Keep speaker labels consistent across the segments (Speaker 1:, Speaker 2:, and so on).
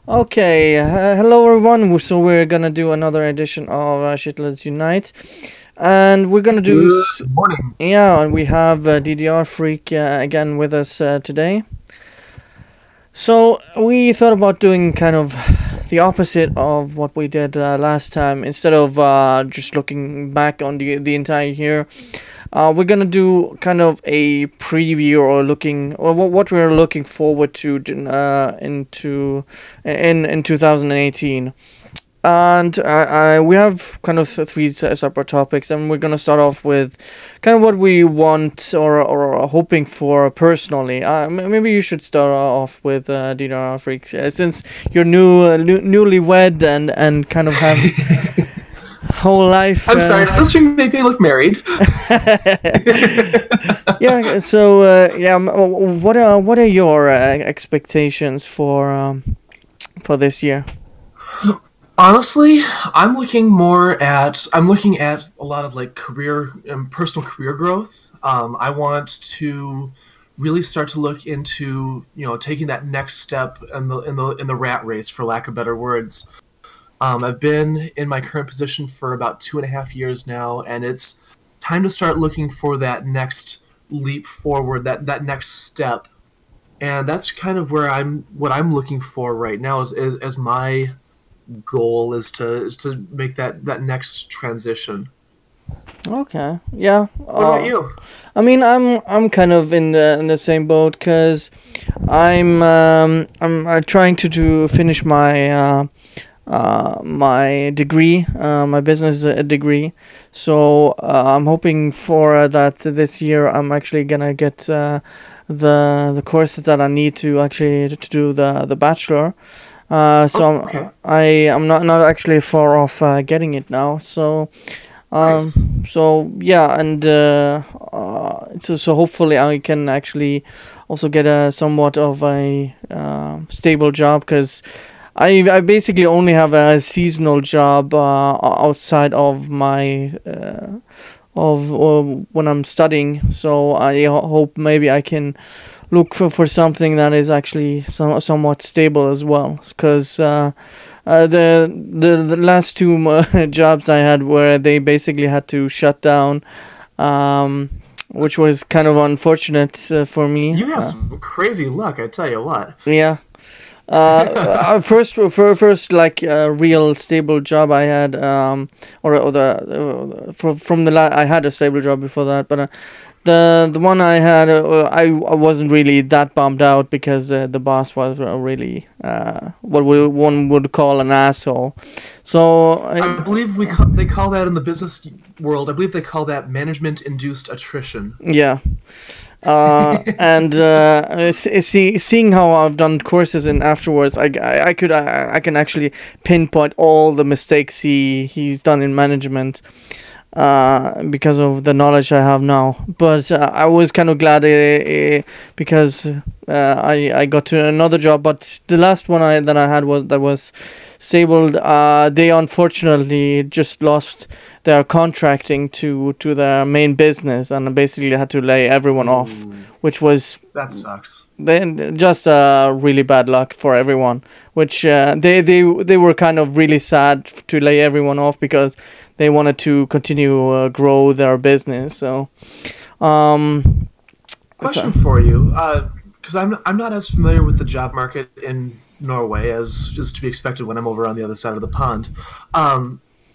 Speaker 1: Okay, hello everyone. So we're gonna do another edition of Shitlords Unite, and we're gonna do
Speaker 2: Good morning.
Speaker 1: yeah, and we have DDR Freak again with us today. So we thought about doing kind of the opposite of what we did last time. Instead of just looking back on the entire year, we're gonna do kind of a preview or looking or what we're looking forward to in 2018. And we have kind of three separate topics, and we're gonna start off with kind of what we want or are hoping for personally. Maybe you should start off with Dina Freak, since you're newlywed and kind of have whole life.
Speaker 2: I'm sorry, does this make me look married?
Speaker 1: Yeah. So what are your expectations for this year?
Speaker 2: Honestly, I'm looking at a lot of like career and personal career growth. I want to really start to look into taking that next step in the rat race, for lack of better words. I've been in my current position for about 2.5 years now, and it's time to start looking for that next leap forward, that next step. And that's kind of what I'm looking for right now as my goal is to make that next transition.
Speaker 1: Okay. Yeah.
Speaker 2: What about you?
Speaker 1: I mean, I'm kind of in the same boat because I'm trying to finish my degree, my business degree. So I'm hoping for that this year. I'm actually gonna get the courses that I need to actually to do the bachelor. So
Speaker 2: Okay,
Speaker 1: I'm not actually far off getting it now. So
Speaker 2: nice.
Speaker 1: yeah, and so hopefully I can actually also get a somewhat of a stable job, because I basically only have a seasonal job outside of my of when I'm studying. So I hope maybe I can look for something that is actually somewhat stable as well, because the last two jobs I had, where they basically had to shut down, which was kind of unfortunate for me.
Speaker 2: You have some crazy luck, I tell you what.
Speaker 1: Yeah. First, like real stable job I had, or from I had a stable job before that, but the one I had, I wasn't really that bummed out, because the boss was really one would call an asshole. So
Speaker 2: I believe they call that in the business world. I believe they call that management-induced attrition.
Speaker 1: yeah. And seeing how I've done courses and afterwards, I can actually pinpoint all the mistakes he's done in management, because of the knowledge I have now. But I was kind of glad, because I got to another job. But the last one that I had was stable. They unfortunately just lost their contracting to their main business, and basically had to lay everyone off,
Speaker 2: Ooh,
Speaker 1: which was
Speaker 2: that sucks.
Speaker 1: then just really bad luck for everyone. Which they were kind of really sad to lay everyone off, because they wanted to continue grow their business. So um
Speaker 2: Question for you, because I'm not as familiar with the job market in Norway as is to be expected when I'm over on the other side of the pond.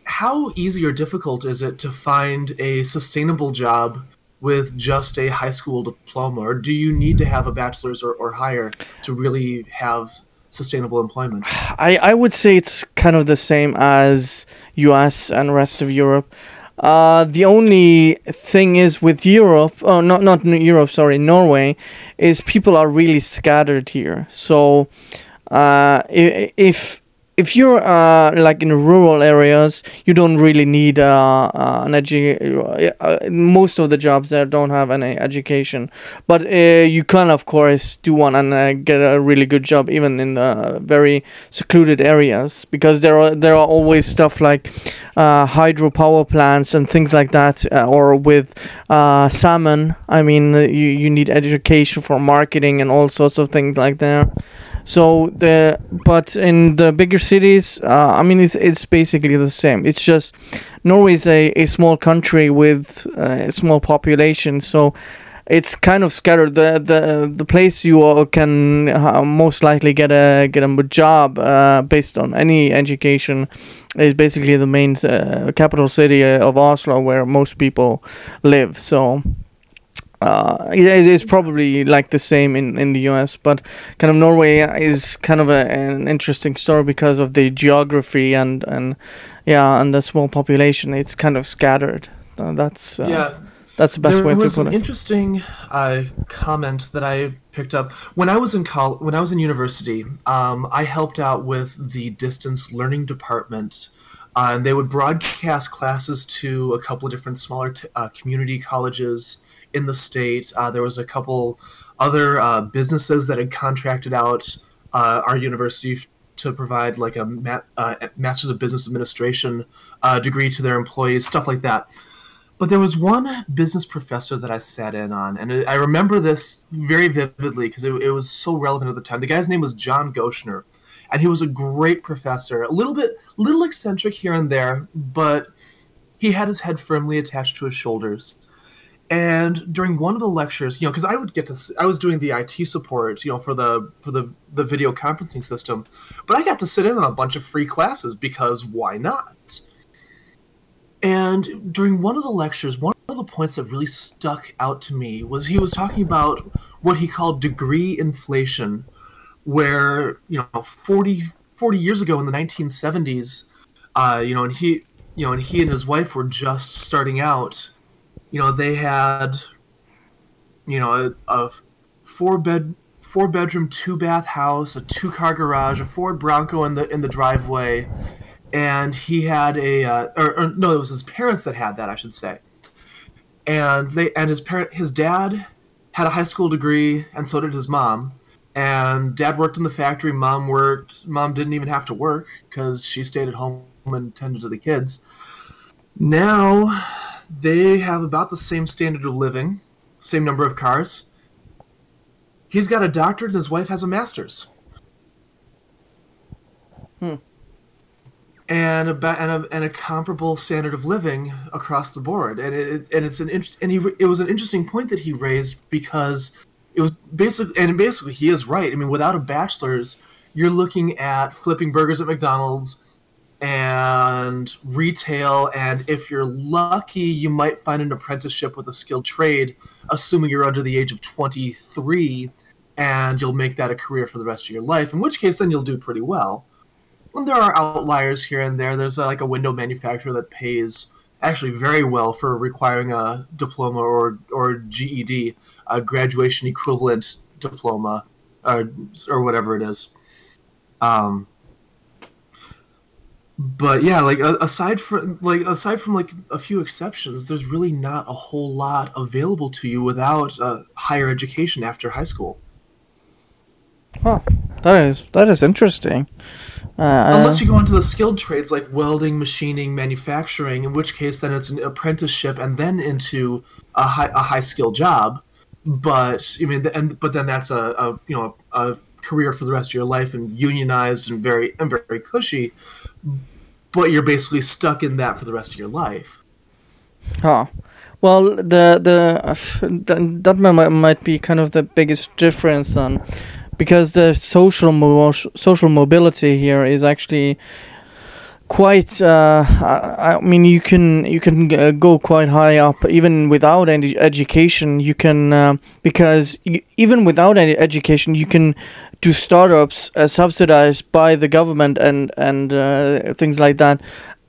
Speaker 2: How easy or difficult is it to find a sustainable job with just a high school diploma, or do you need to have a bachelor's or higher to really have sustainable employment?
Speaker 1: I would say it's kind of the same as US and rest of Europe. The only thing is with Europe, oh, not Europe, sorry, Norway, is people are really scattered here. So, if you're like in rural areas, you don't really need an most of the jobs there don't have any education, but you can of course do one and get a really good job even in the very secluded areas, because there are always stuff like hydropower plants and things like that, or with salmon. I mean, you need education for marketing and all sorts of things like there. So but in the bigger cities, I mean, it's basically the same. It's just Norway is a small country with a small population, so it's kind of scattered. The place you can most likely get a job based on any education is basically the main capital city of Oslo, where most people live. So it is probably like the same in the US, but kind of Norway is kind of an interesting story because of the geography and yeah, and the small population. It's kind of scattered. That's the best way to put it. There
Speaker 2: was an interesting comment that I picked up when I was in university. I helped out with the distance learning department, and they would broadcast classes to a couple of different smaller community colleges in the state. There was a couple other businesses that had contracted out our university to provide like a Master's of Business Administration degree to their employees, stuff like that. But there was one business professor that I sat in on, and I remember this very vividly because it was so relevant at the time. The guy's name was John Goshner, and he was a great professor, a little eccentric here and there, but he had his head firmly attached to his shoulders. And during one of the lectures, because I was doing the IT support, for the video conferencing system, but I got to sit in on a bunch of free classes because why not? And during one of the lectures, one of the points that really stuck out to me was he was talking about what he called degree inflation, where 40 years ago in the 1970s, and he and his wife were just starting out. They had, a four bedroom, 2-bath house, a 2-car garage, a Ford Bronco in the driveway, and he had it was his parents that had that, I should say. And his dad had a high school degree, and so did his mom. And Dad worked in the factory. Mom worked. Mom didn't even have to work because she stayed at home and tended to the kids. Now they have about the same standard of living, same number of cars. He's got a doctorate and his wife has a master's. And a comparable standard of living across the board, and it was an interesting point that he raised because it was basically he is right. I mean, without a bachelor's, you're looking at flipping burgers at McDonald's and retail, and if you're lucky, you might find an apprenticeship with a skilled trade, assuming you're under the age of 23, and you'll make that a career for the rest of your life. In which case, then you'll do pretty well. And there are outliers here and there. There's like a window manufacturer that pays actually very well for requiring a diploma or GED, a graduation equivalent diploma, or whatever it is. But yeah, like aside from a few exceptions, there's really not a whole lot available to you without higher education after high school.
Speaker 1: Huh. That is interesting.
Speaker 2: Unless you go into the skilled trades like welding, machining, manufacturing, in which case then it's an apprenticeship and then into a high skill job. But but then that's a career for the rest of your life and unionized and very cushy. But you're basically stuck in that for the rest of your life.
Speaker 1: Huh. Well, that might be kind of the biggest difference on. Because the social mobility here is actually quite. I mean, you can go quite high up even without any education. You can because even without any education, you can do startups subsidized by the government and things like that,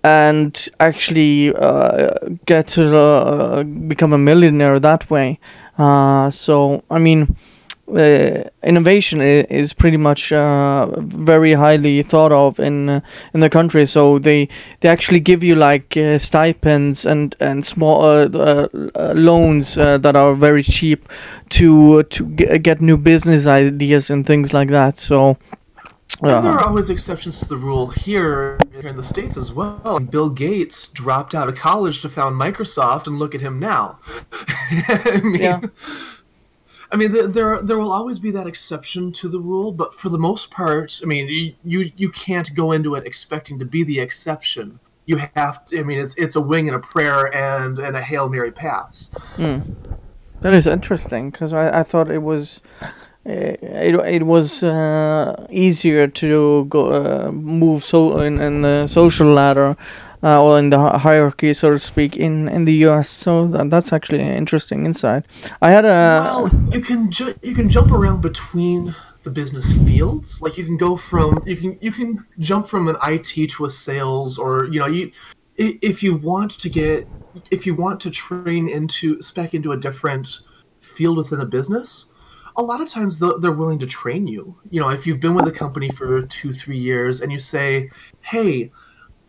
Speaker 1: and actually get to become a millionaire that way. So I mean. Innovation is pretty much very highly thought of in the country. So they actually give you like stipends and small loans that are very cheap to get new business ideas and things like that. So.
Speaker 2: And there are always exceptions to the rule here in the States as well. Bill Gates dropped out of college to found Microsoft, and look at him now. I mean.
Speaker 1: Yeah.
Speaker 2: I mean, there will always be that exception to the rule, but for the most part, I mean, you can't go into it expecting to be the exception. You have to. I mean, it's a wing and a prayer and a Hail Mary pass.
Speaker 1: That is interesting because I thought it was it was easier to go move so in the social ladder or in the hierarchy, so to speak, in the U.S. So that's actually an interesting insight. I had a
Speaker 2: Well, you can jump around between the business fields. Like you can jump from an IT to a sales, or if you want to get if you want to train into spec into a different field within a business. A lot of times they're willing to train you. You know, if you've been with a company for 2-3 years and you say, "Hey,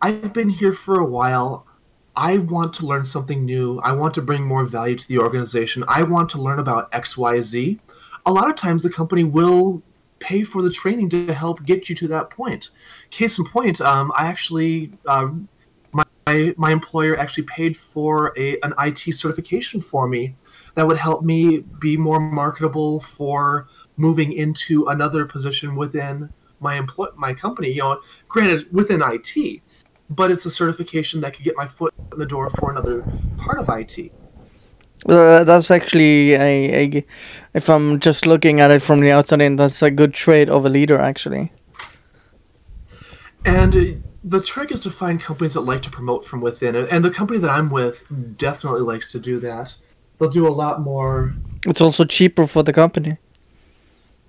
Speaker 2: I've been here for a while. I want to learn something new. I want to bring more value to the organization. I want to learn about XYZ." A lot of times the company will pay for the training to help get you to that point. Case in point, I actually, my employer actually paid for an IT certification for me that would help me be more marketable for moving into another position within my company. You know, granted within IT, but it's a certification that could get my foot in the door for another part of IT.
Speaker 1: that's actually if I'm just looking at it from the outside in, that's a good trait of a leader actually.
Speaker 2: And the trick is to find companies that like to promote from within. And the company that I'm with definitely likes to do that. They'll do a lot more.
Speaker 1: It's also cheaper for the company.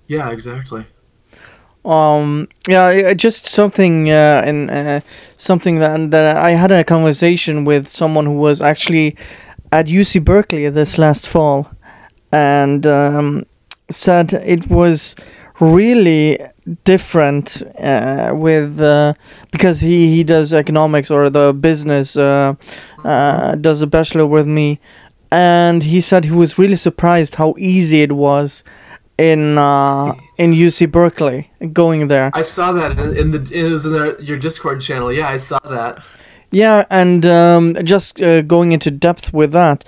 Speaker 2: Yeah, exactly.
Speaker 1: Just something something that I had a conversation with someone who was actually at UC Berkeley this last fall, and said it was really different with because he does economics or the business does a bachelor with me, and he said he was really surprised how easy it was in UC Berkeley going there.
Speaker 2: I saw that it was in your Discord channel. Yeah, I saw that.
Speaker 1: Yeah, and just going into depth with that,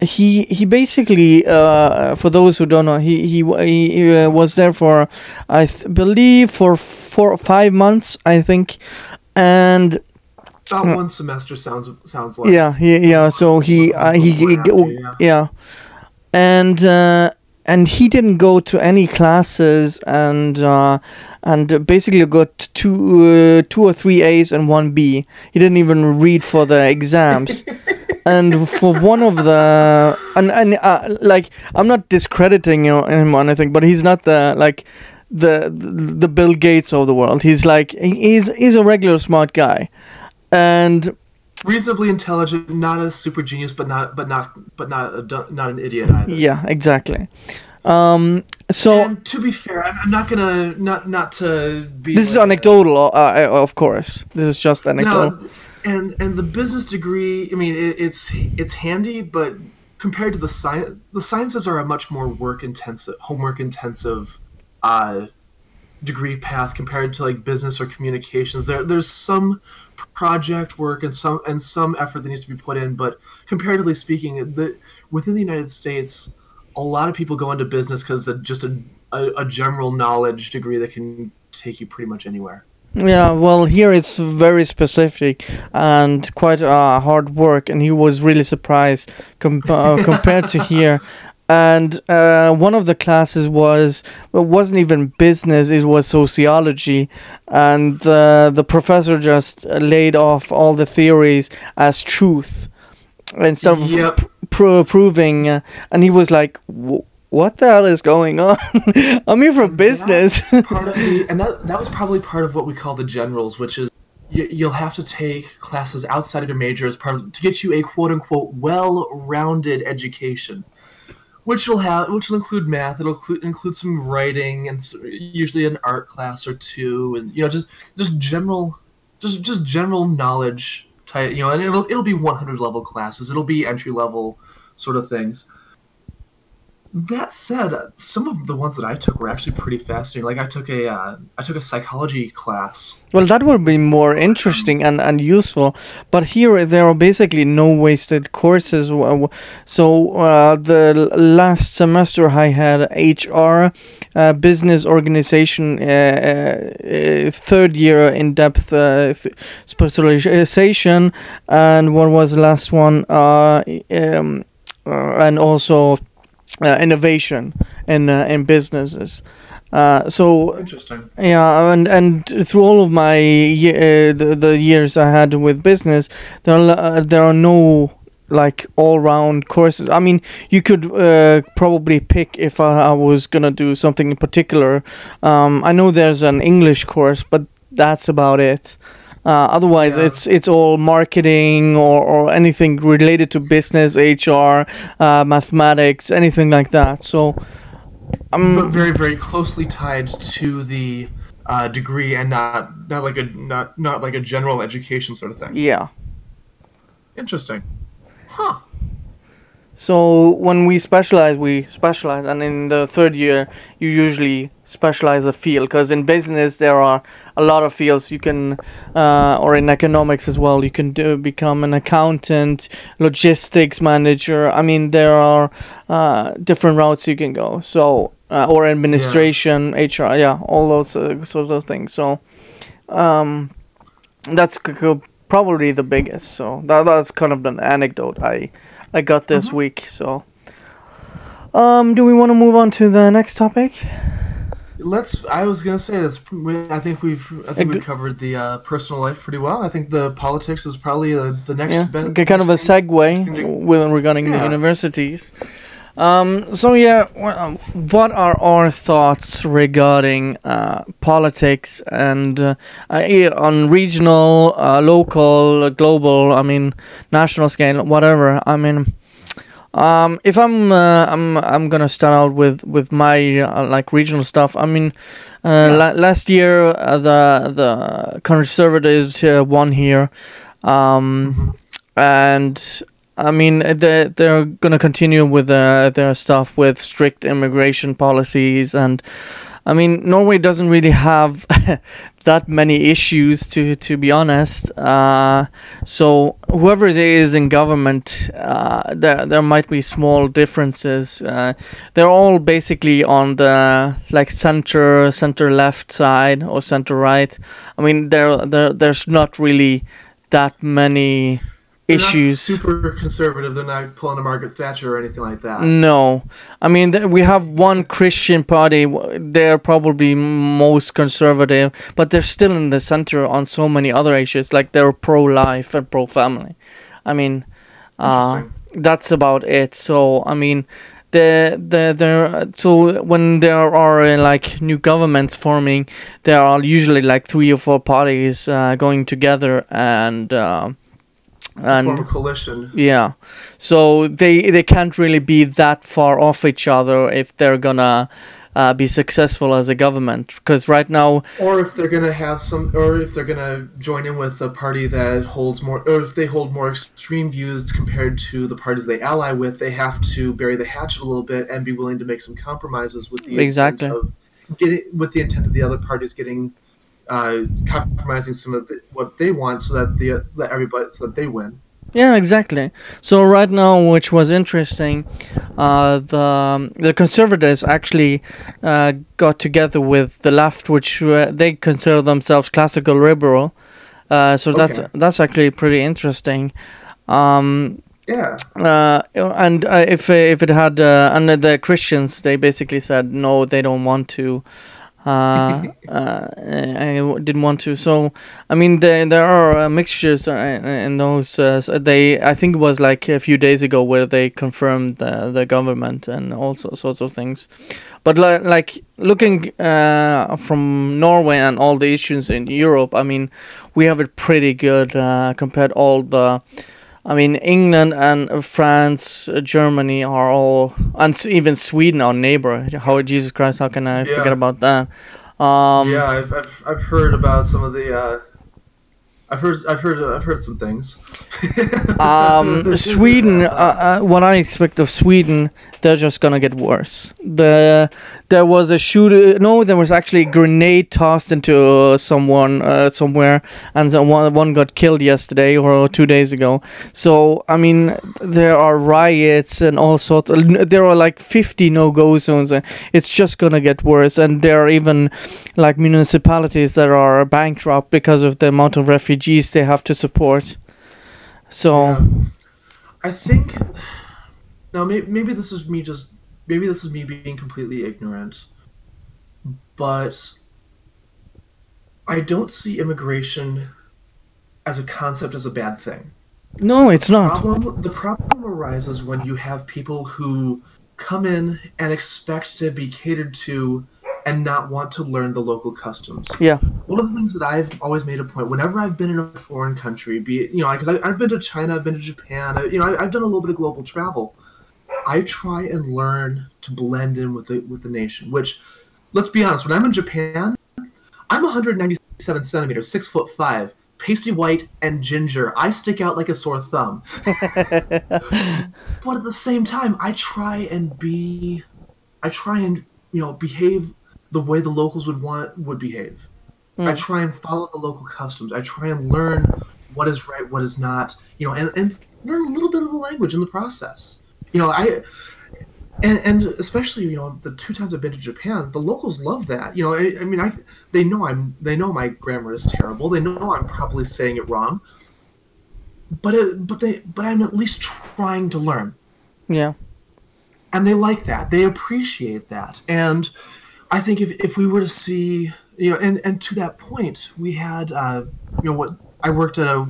Speaker 1: he basically, for those who don't know, he was there for believe for 4 or 5 months, I think, and
Speaker 2: about one semester sounds like.
Speaker 1: Yeah. So yeah, and he didn't go to any classes, and basically got two or three A's and one B. He didn't even read for the exams. And for one of the like, I'm not discrediting him or anything, but he's not the Bill Gates of the world. He's a regular smart guy, and
Speaker 2: reasonably intelligent, not a super genius, but not an idiot either.
Speaker 1: Yeah, exactly. So,
Speaker 2: and to be fair, I'm not gonna not to be.
Speaker 1: This is anecdotal, of course. This is just anecdotal.
Speaker 2: No, and the business degree, I mean, it's handy, but compared to the sciences are a much more homework intensive degree path compared to like business or communications. There's some project work and some effort that needs to be put in, but comparatively speaking, within the United States, a lot of people go into business because it's just a general knowledge degree that can take you pretty much anywhere.
Speaker 1: Yeah, well, here it's very specific and quite hard work, and he was really surprised compared to here. And one of the classes wasn't even business; it was sociology, and the professor just laid off all the theories as truth instead of proving. And he was like, "What the hell is going on? I'm here for business."
Speaker 2: That was probably part of what we call the generals, which is you'll have to take classes outside of your major as part to get you a quote unquote well-rounded education. Which will include math. It'll include some writing and usually an art class or two, and just general knowledge type. And it'll be 100 level classes. It'll be entry level sort of things. That said, some of the ones that I took were actually pretty fascinating. Like I took a psychology class.
Speaker 1: Well, that would be more interesting and useful. But here, there are basically no wasted courses. So, the last semester I had HR, business organization, third year in depth specialization, and what was the last one? And also innovation in businesses. So
Speaker 2: Interesting.
Speaker 1: yeah, and through all of my the years I had with business, there are no like all round courses. I mean, you could probably pick if I was gonna do something in particular. I know there's an English course, but that's about it. Otherwise,
Speaker 2: Yeah.
Speaker 1: it's all marketing or anything related to business, HR, mathematics, anything like that. So,
Speaker 2: But very, very closely tied to the degree, and not like a general education sort of thing.
Speaker 1: yeah.
Speaker 2: Interesting. Huh.
Speaker 1: So when we specialize, and in the third year, you usually specialize a field. Because in business, there are a lot of fields you can, or in economics as well, you can become an accountant, logistics manager. I mean, there are different routes you can go. So, or administration, HR, yeah, all those sorts of things. So, that's probably the biggest. So that's kind of an anecdote I got this week. So, do we want to move on to the next topic?
Speaker 2: Let's. I was gonna say that's. I think we've covered the personal life pretty well. I think the politics is probably the next.
Speaker 1: Yeah, kind of a segue regarding the universities. So yeah, what are our thoughts regarding politics and on regional, local, global? I mean, national scale, whatever. I mean, if I'm gonna start out with my like regional stuff. I mean, last year the Conservatives won here, and I mean, they're gonna continue with their stuff with strict immigration policies, and I mean, Norway doesn't really have that many issues to be honest. So whoever it is in government, there might be small differences. They're all basically on the like center left side or center right. I mean, there's not really that many issues.
Speaker 2: They're not super conservative. They're not pulling a Margaret Thatcher or anything like that.
Speaker 1: No, I mean we have one Christian party. They're probably most conservative, but they're still in the center on so many other issues. Like they're pro-life and pro-family. I mean, that's about it. So I mean, so when there are like new governments forming, there are usually like 3 or 4 parties going together and
Speaker 2: form a coalition.
Speaker 1: Yeah, so they can't really be that far off each other if they're gonna be successful as a government. Because right now,
Speaker 2: or if they're gonna or if they're gonna join in with a party that holds more, or if they hold more extreme views compared to the parties they ally with, they have to bury the hatchet a little bit and be willing to make some compromises with the intent of the other parties getting. Compromising some of what they want so that they win.
Speaker 1: Yeah, exactly. So right now, which was interesting, the Conservatives actually got together with the left, which they consider themselves classical liberal. So that's actually pretty interesting.
Speaker 2: Yeah.
Speaker 1: And if it had under the Christians, they basically said no, they don't want to. I didn't want to. So I mean, there are mixtures in those. I think it was like a few days ago where they confirmed the government and all sorts of things. But like looking from Norway and all the issues in Europe, I mean, we have it pretty good compared all the. I mean, England and France, Germany are all, and even Sweden, our neighbor. How Jesus Christ? How can I forget about that?
Speaker 2: I've heard about some of the. I've heard some things.
Speaker 1: Sweden, what I expect of Sweden, they're just gonna get worse. There was a shooter. No, there was actually a grenade tossed into someone somewhere, and one got killed yesterday or 2 days ago. So I mean, there are riots and all sorts. There are like 50 no-go zones. And it's just gonna get worse, and there are even like municipalities that are bankrupt because of the amount of refugees they have to support. So.
Speaker 2: Yeah. I think now maybe this is me being completely ignorant, but I don't see immigration as a concept as a bad thing.
Speaker 1: No, it's not.
Speaker 2: The problem arises when you have people who come in and expect to be catered to and not want to learn the local customs.
Speaker 1: Yeah.
Speaker 2: One of the things that I've always made a point, whenever I've been in a foreign country, be it, because I've been to China, I've been to Japan, I've done a little bit of global travel. I try and learn to blend in with the nation. Which, let's be honest, when I'm in Japan, I'm 197 centimeters, 6'5", pasty white and ginger. I stick out like a sore thumb. But at the same time, I try and behave the way the locals would behave. I try and follow the local customs. I try and learn what is right, what is not, and learn a little bit of the language in the process. And especially, the 2 times I've been to Japan, the locals love that. They know my grammar is terrible. They know I'm probably saying it wrong. But I'm at least trying to learn.
Speaker 1: Yeah.
Speaker 2: And they like that. They appreciate that. And I think if we were to see, and to that point, we had, I worked at a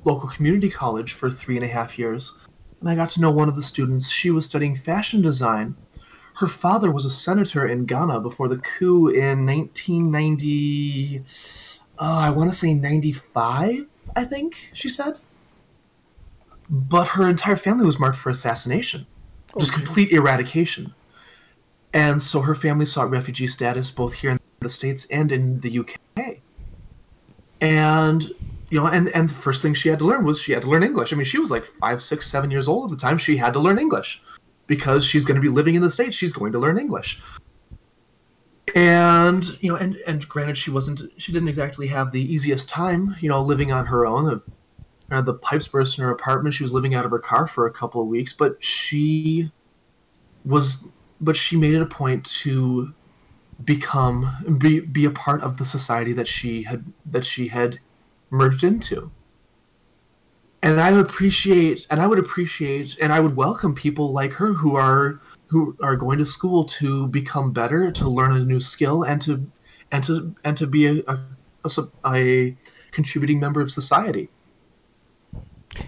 Speaker 2: local community college for 3.5 years, and I got to know one of the students. She was studying fashion design. Her father was a senator in Ghana before the coup in 1990, I want to say 95, I think she said. But her entire family was marked for assassination. Just complete eradication. And so her family sought refugee status both here in the States and in the UK. And, and the first thing she had to learn was she had to learn English. I mean, she was like 5, 6, 7 years old at the time. She had to learn English. Because she's going to be living in the States, she's going to learn English. And, and granted, she didn't exactly have the easiest time, living on her own. The pipes burst in her apartment. She was living out of her car for a couple of weeks, but she made it a point to be a part of the society that she had merged into. And I would appreciate, and I would welcome people like her who are going to school to become better, to learn a new skill, and to be a contributing member of society.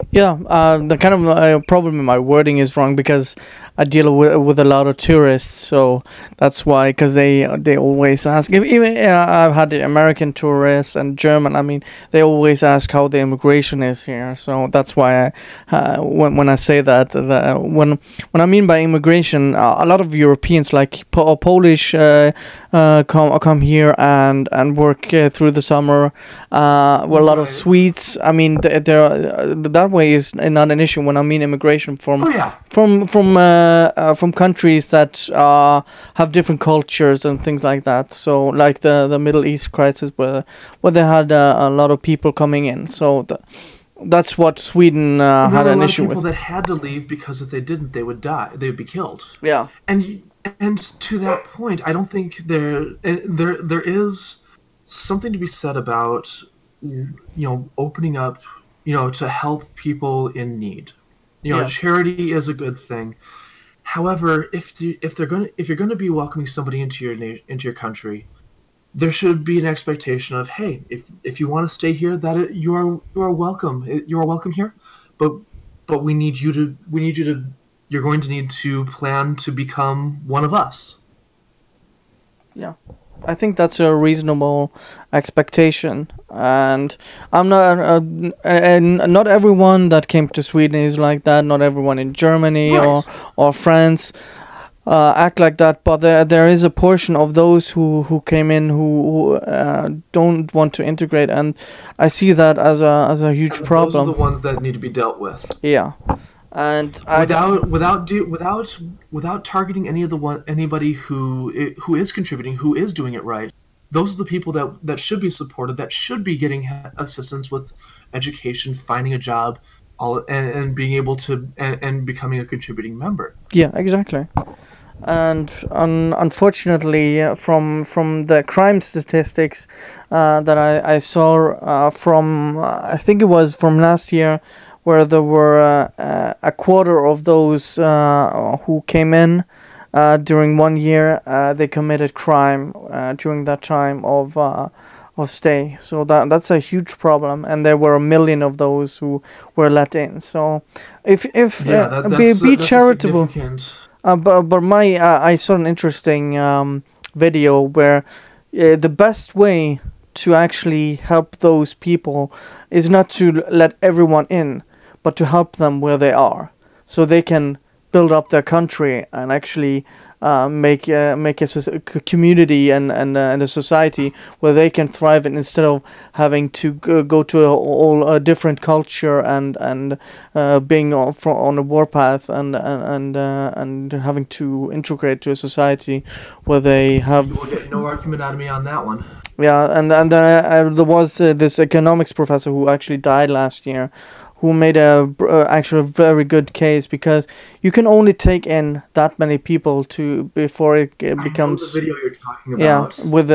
Speaker 1: Yeah, the kind of problem in my wording is wrong because I deal with a lot of tourists, so that's why. Because they always ask. Even I've had the American tourists and German. I mean, they always ask how the immigration is here. So that's why when I say that, when I mean by immigration, a lot of Europeans like Polish come here and work through the summer. With a lot of Swedes. I mean, that way is not an issue when I mean immigration from countries that have different cultures and things like that. So like the Middle East crisis where they had a lot of people coming in. So that's what Sweden had an issue with.
Speaker 2: There were a lot of people that had to leave because if they didn't, they would die. They would be killed.
Speaker 1: Yeah.
Speaker 2: And to that point, I don't think there is something to be said about opening up to help people in need. Charity is a good thing. However, if you're going to be welcoming somebody into your country, there should be an expectation of, hey, if you want to stay here, that you are welcome. You are welcome here, but we need you to you're going to need to plan to become one of us.
Speaker 1: Yeah. I think that's a reasonable expectation, and I'm not. And not everyone that came to Sweden is like that. Not everyone in Germany
Speaker 2: right.
Speaker 1: or France. act like that, but there is a portion of those who came in who don't want to integrate, and I see that as a huge
Speaker 2: And those are the
Speaker 1: problem.
Speaker 2: ones that need to be dealt with.
Speaker 1: Yeah, and
Speaker 2: Without targeting anybody who is contributing, who is doing it right. Those are the people that should be supported, that should be getting assistance with education, finding a job, and being able to and becoming a contributing member.
Speaker 1: yeah, exactly. And unfortunately, from the crime statistics that I saw from I think it was from last year, where there were a quarter of those who came in during 1 year, they committed crime during that time of stay. So that's a huge problem, and there were a million of those who were let in. So if
Speaker 2: Yeah,
Speaker 1: be
Speaker 2: that's a
Speaker 1: charitable.
Speaker 2: significant.
Speaker 1: But I saw an interesting video where the best way to actually help those people is not to let everyone in, but to help them where they are, so they can build up their country and actually make a community and a society where they can thrive in, instead of having to go to a different culture and being on a warpath and having to integrate to a society where they
Speaker 2: You will
Speaker 1: have.
Speaker 2: get no argument out of me on that one.
Speaker 1: Yeah, and there was this economics professor who actually died last year, who made a actually very good case, because you can only take in that many people to before it
Speaker 2: I know the
Speaker 1: becomes.
Speaker 2: video you're talking
Speaker 1: Yeah,
Speaker 2: about.
Speaker 1: with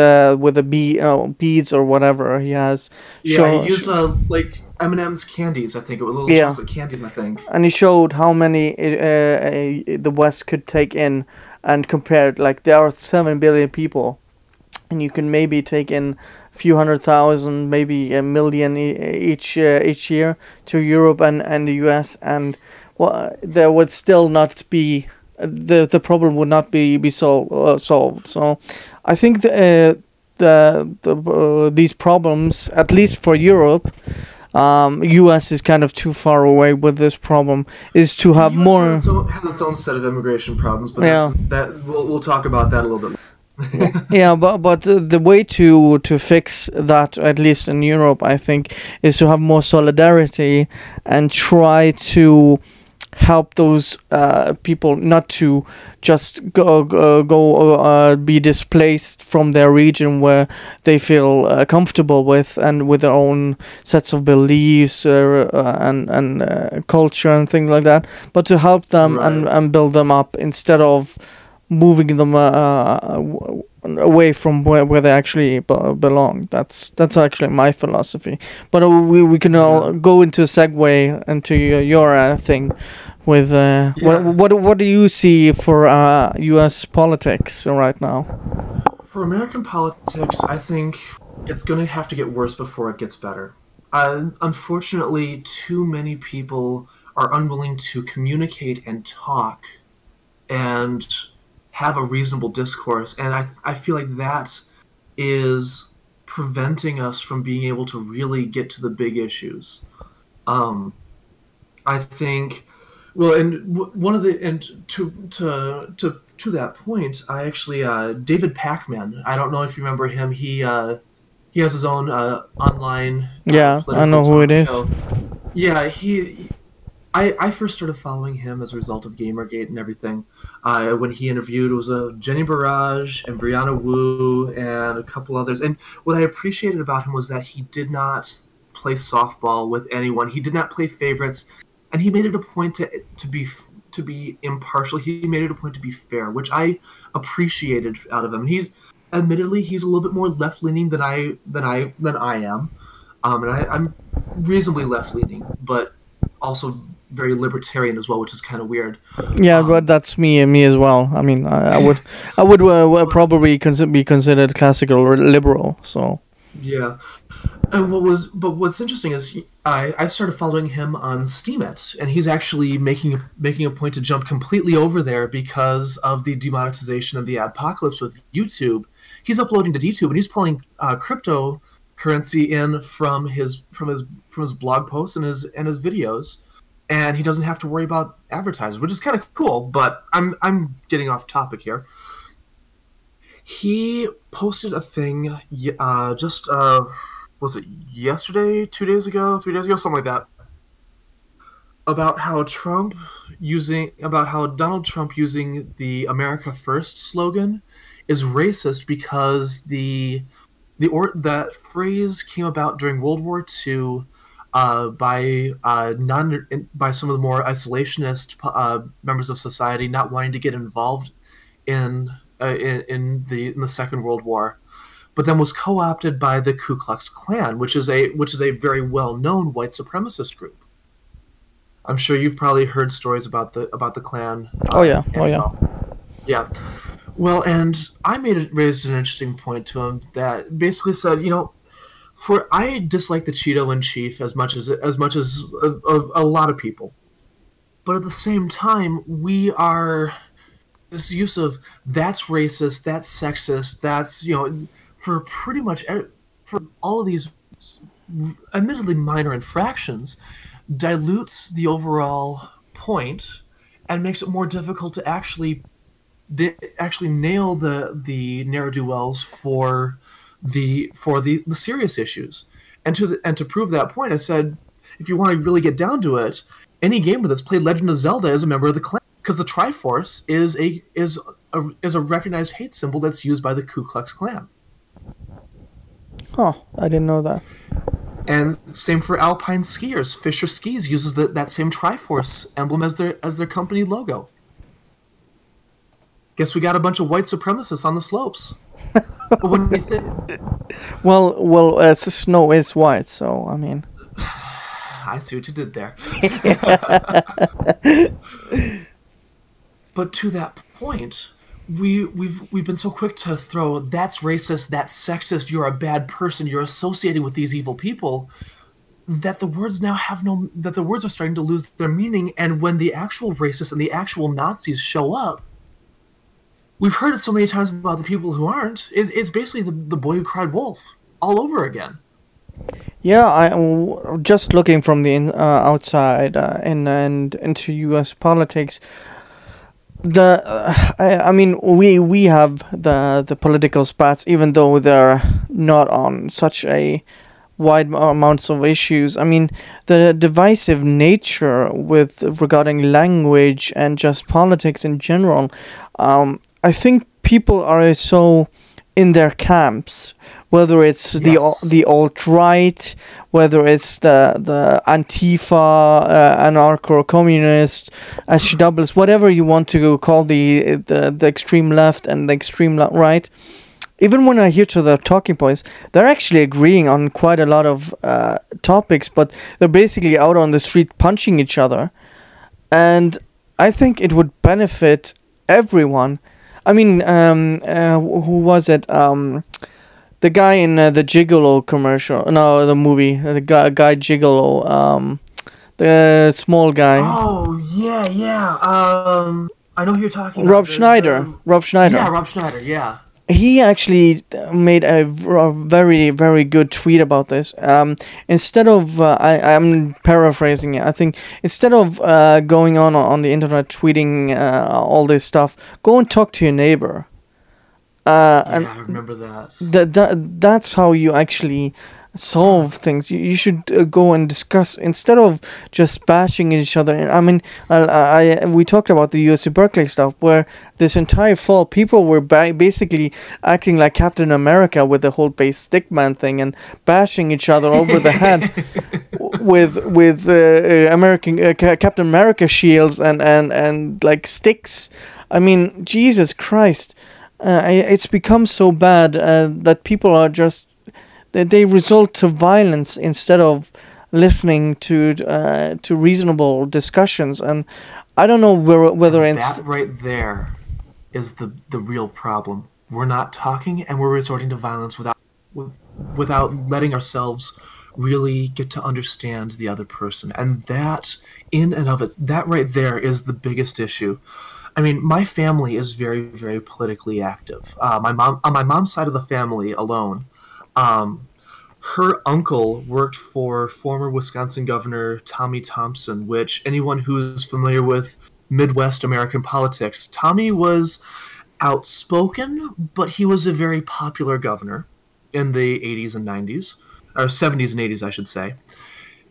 Speaker 1: the beads or whatever he has
Speaker 2: Yeah, he
Speaker 1: show,
Speaker 2: used like M&M's candies. I think it was little
Speaker 1: yeah,
Speaker 2: chocolate candies. I think.
Speaker 1: and he showed how many the West could take in, and compared, like, there are 7 billion people, and you can maybe take in a few 100,000, maybe a million each year to Europe and the US, and well, there would still not be the problem would not be solved. So I think these problems, at least for Europe, US is kind of too far away with this problem, is to
Speaker 2: The
Speaker 1: have
Speaker 2: U.S.
Speaker 1: more.
Speaker 2: Has its own set of immigration problems, but
Speaker 1: Yeah.
Speaker 2: we'll talk about that a little bit.
Speaker 1: Yeah, but the way to fix that, at least in Europe, I think, is to have more solidarity and try to help those people not to just be displaced from their region where they feel comfortable with, and with their own sets of beliefs and culture and things like that, but to help them
Speaker 2: Right.
Speaker 1: and build them up, instead of moving them away from where they actually belong. That's actually my philosophy. But we can all go into a segue into your thing with
Speaker 2: Yeah.
Speaker 1: what do you see for U.S. politics right now?
Speaker 2: For American politics, I think it's going to have to get worse before it gets better. Unfortunately, too many people are unwilling to communicate and talk and have a reasonable discourse, and I feel like that is preventing us from being able to really get to the big issues. Um, I think, well, and one of the and to that point, I actually David Pacman. I don't know if you remember him. He has his own online
Speaker 1: Yeah, I
Speaker 2: political
Speaker 1: know who it
Speaker 2: talk
Speaker 1: is.
Speaker 2: show. Yeah, I first started following him as a result of Gamergate and everything. When he interviewed, it was Jenny Barrage and Brianna Wu and a couple others. And what I appreciated about him was that he did not play softball with anyone. He did not play favorites, and he made it a point to be impartial. He made it a point to be fair, which I appreciated out of him. He's a little bit more left leaning than I am, and I'm reasonably left leaning, but also very libertarian as well, which is kind of weird.
Speaker 1: Yeah, but
Speaker 2: Um,
Speaker 1: that's me as well. I mean, I would probably be considered classical or liberal. So
Speaker 2: yeah, and what's interesting is I've started following him on Steemit, and he's actually making a point to jump completely over there because of the demonetization of the adpocalypse with YouTube. He's uploading to YouTube, and he's pulling cryptocurrency in from his blog posts and his videos, and he doesn't have to worry about advertisers, which is kind of cool. But I'm getting off topic here. He posted a thing just was it yesterday, 2 days ago, 3 days ago, something like that, about how Donald Trump using the America First slogan is racist because that phrase came about during World War II by some of the more isolationist members of society not wanting to get involved in in the Second World War, but then was co-opted by the Ku Klux Klan, which is a very well-known white supremacist group. I'm sure you've probably heard stories about the Klan.
Speaker 1: Oh yeah, oh yeah.
Speaker 2: Yeah. Well, and raised an interesting point to him that basically said, I dislike the Cheeto in chief as much as a lot of people, but at the same time, we are this use of that's racist, that's sexist, that's for pretty much for all of these admittedly minor infractions, dilutes the overall point and makes it more difficult to actually nail the ne'er-do-wells for the serious issues. And to prove that point, I said, if you want to really get down to it, any gamer that's played Legend of Zelda is a member of the Klan, because the Triforce is a recognized hate symbol that's used by the Ku Klux Klan.
Speaker 1: Oh, I didn't know that.
Speaker 2: And same for alpine skiers. Fisher Skis uses that same Triforce emblem as their company logo. Guess we got a bunch of white supremacists on the slopes. But what do you think?
Speaker 1: Well, snow is white, so I mean.
Speaker 2: I see what you did there. But to that point, we've been so quick to throw that's racist, that's sexist, you're a bad person, you're associating with these evil people, that the words are starting to lose their meaning. And when the actual racists and the actual Nazis show up, we've heard it so many times about the people who aren't. It's basically the boy who cried wolf all over again.
Speaker 1: Yeah, I'm just looking from the outside and into U.S. politics. I mean, we have the political spats, even though they're not on such a wide amounts of issues. I mean, the divisive nature regarding language and just politics in general. I think people are so in their camps, whether it's the alt-right, whether it's the Antifa, anarcho-communist, SJWs, whatever you want to call the extreme left and the extreme right. Even when I hear to their talking points, they're actually agreeing on quite a lot of topics, but they're basically out on the street punching each other. And I think it would benefit everyone. I mean, who was it? The guy in the Gigolo commercial. No, the movie. The guy Gigolo. The small guy.
Speaker 2: Oh, yeah. I know who you're talking
Speaker 1: about. Rob Schneider.
Speaker 2: Yeah, Rob Schneider, yeah.
Speaker 1: He actually made a very, very good tweet about this. Instead of, I'm paraphrasing it, I think, instead of going on the internet tweeting all this stuff, go and talk to your neighbor.
Speaker 2: And I remember that.
Speaker 1: That's how you actually solve things. You should go and discuss instead of just bashing each other. I mean, we talked about the UC Berkeley stuff, where this entire fall people were basically acting like Captain America with the whole base stickman thing and bashing each other over the head with American Captain America shields and like sticks. I mean, Jesus Christ. It's become so bad that people are just they resort to violence instead of listening to reasonable discussions, and I don't know whether it's
Speaker 2: that right there is the real problem. We're not talking, and we're resorting to violence without letting ourselves really get to understand the other person, and that in and of it, that right there is the biggest issue. I mean, my family is very, very politically active. My mom, on my mom's side of the family alone, her uncle worked for former Wisconsin Governor Tommy Thompson, which anyone who is familiar with Midwest American politics, Tommy was outspoken, but he was a very popular governor in the 80s and 90s, or 70s and 80s, I should say.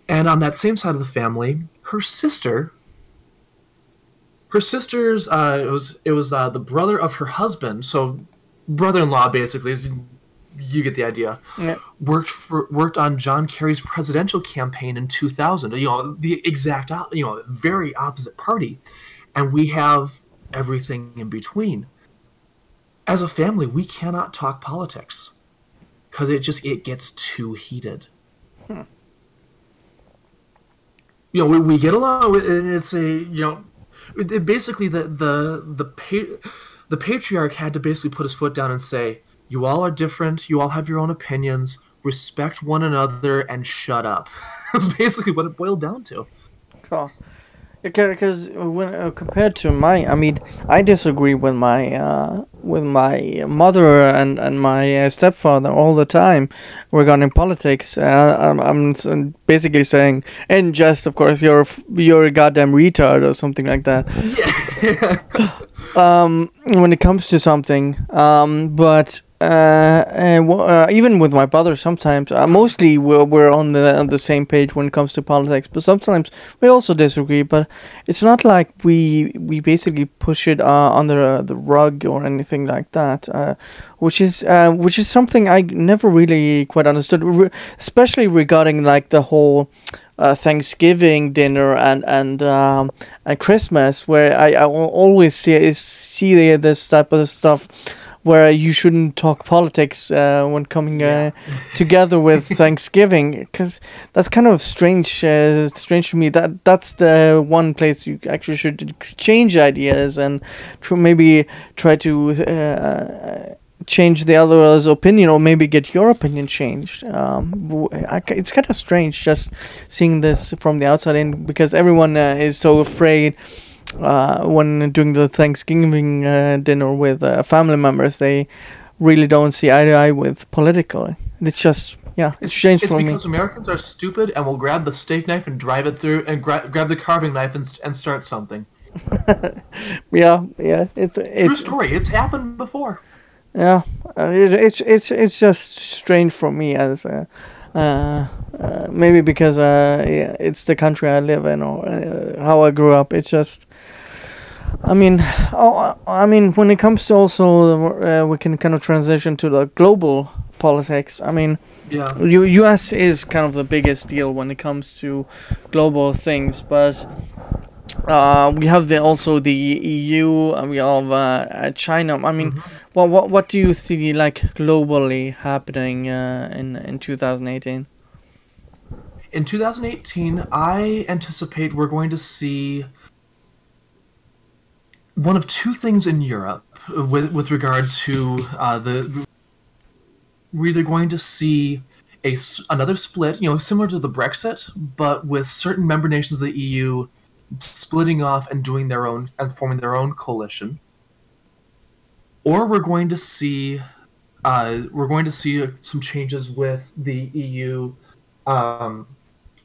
Speaker 2: And on that same side of the family, her sister's, it was the brother of her husband, so brother-in-law basically. You get the idea.
Speaker 1: Yeah.
Speaker 2: Worked on John Kerry's presidential campaign in 2000. The exact very opposite party, and we have everything in between. As a family, we cannot talk politics because it gets too heated. We get along, and it's basically the patriarch had to basically put his foot down and say, you all are different. You all have your own opinions. Respect one another and shut up. That's basically what it boiled down to.
Speaker 1: Cool. Because when compared to I disagree with my mother and my stepfather all the time regarding politics. I'm basically saying, and just of course, you're a goddamn retard or something like that. Yeah. When it comes to something, but. Even with my brother, sometimes mostly we're on the same page when it comes to politics, but sometimes we also disagree. But it's not like we basically push it under the rug or anything like that, which is something I never really quite understood, especially regarding like the whole Thanksgiving dinner and Christmas, where I always see this type of stuff. Where you shouldn't talk politics when coming together with Thanksgiving, because that's kind of strange to me. That's the one place you actually should exchange ideas and maybe try to change the other's opinion, or maybe get your opinion changed. It's kind of strange just seeing this from the outside in, because everyone is so afraid. When doing the Thanksgiving dinner with family members, they really don't see eye to eye with political. It's just, it's changed for me.
Speaker 2: It's because Americans are stupid and will grab the steak knife and drive it through, and grab the carving knife and start something.
Speaker 1: Yeah.
Speaker 2: True story. It's happened before.
Speaker 1: Yeah, it's just strange for me as maybe because it's the country I live in, or how I grew up. It's just, when it comes to also we can kind of transition to the global politics. U.S. is kind of the biggest deal when it comes to global things, but we have also the EU, and we have China. What do you see like globally happening in 2018?
Speaker 2: In 2018, I anticipate we're going to see one of two things in Europe with regard to we're either going to see another split, similar to the Brexit, but with certain member nations of the EU splitting off and doing their own and forming their own coalition, or we're going to see some changes with the EU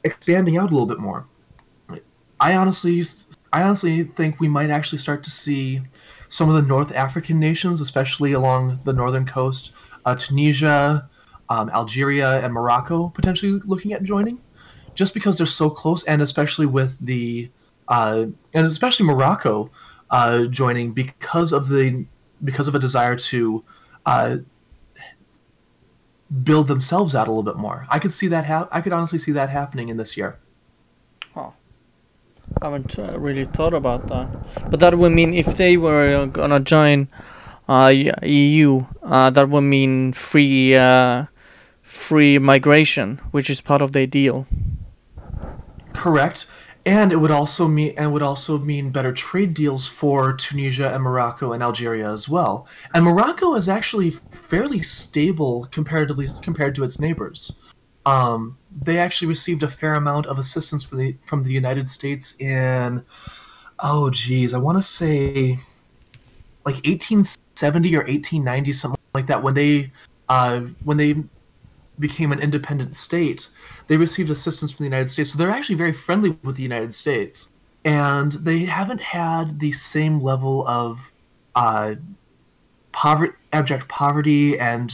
Speaker 2: expanding out a little bit more. I honestly think we might actually start to see some of the North African nations, especially along the northern coast, Tunisia, Algeria, and Morocco, potentially looking at joining, just because they're so close, and especially with especially Morocco joining because of a desire to build themselves out a little bit more. I could see that. I could honestly see that happening in this year.
Speaker 1: Huh. I haven't really thought about that. But that would mean if they were gonna join EU, that would mean free migration, which is part of their deal.
Speaker 2: Correct. And it would also mean better trade deals for Tunisia and Morocco and Algeria as well. And Morocco is actually fairly stable compared to its neighbors. They actually received a fair amount of assistance from the United States in, I want to say like 1870 or 1890, something like that, when they became an independent state, they received assistance from the United States. So they're actually very friendly with the United States. And they haven't had the same level of abject poverty and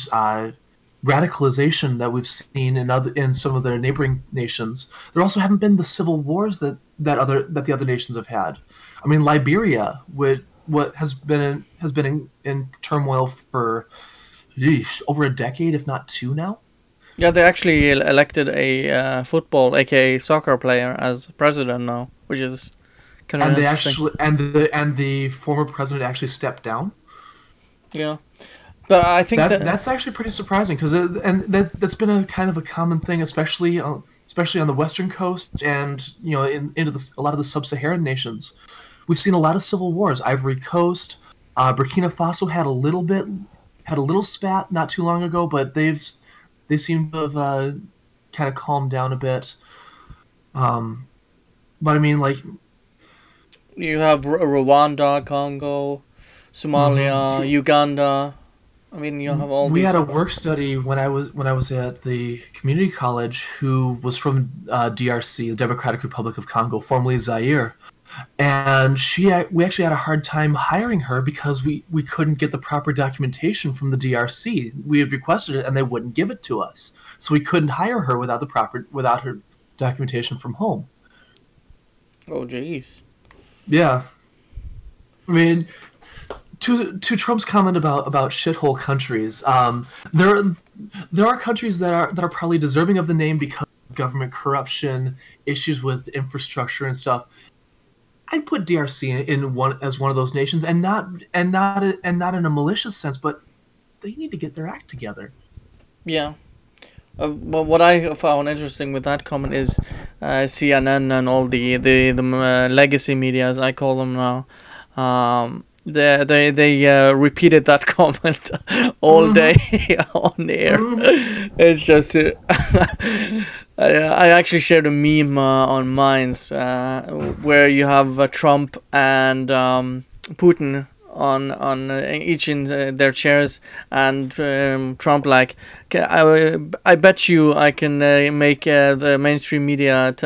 Speaker 2: radicalization that we've seen in some of their neighboring nations. There also haven't been the civil wars that the other nations have had. I mean, Liberia, what has been in turmoil for over a decade, if not two now.
Speaker 1: Yeah, they actually elected a football, aka soccer player, as president now, which is kind of interesting.
Speaker 2: And the former president actually stepped down.
Speaker 1: Yeah, but I think
Speaker 2: that's actually pretty surprising because that's been a kind of a common thing, especially on the Western Coast and into a lot of the sub-Saharan nations. We've seen a lot of civil wars. Ivory Coast, Burkina Faso had a little spat not too long ago, but they seem to have kind of calmed down a bit. But I mean, like,
Speaker 1: you have Rwanda, Congo, Somalia, Uganda. I mean, you have all.
Speaker 2: We had a work study when I was at the community college who was from DRC, the Democratic Republic of Congo, formerly Zaire, and we actually had a hard time hiring her because we couldn't get the proper documentation from the DRC. We had requested it and they wouldn't give it to us, so we couldn't hire her without her documentation from home.
Speaker 1: Oh, jeez.
Speaker 2: Yeah, I mean, to Trump's comment about shithole countries, there are countries that are probably deserving of the name because of government corruption, issues with infrastructure and stuff. I'd put DRC as one of those nations, and not in a malicious sense, but they need to get their act together.
Speaker 1: Yeah. But what I found interesting with that comment is CNN and all the legacy media, as I call them now. They repeated that comment all day on the air. It's just I actually shared a meme on Minds where you have Trump and Putin on each in their chairs, and Trump like, I bet you I can make the mainstream media say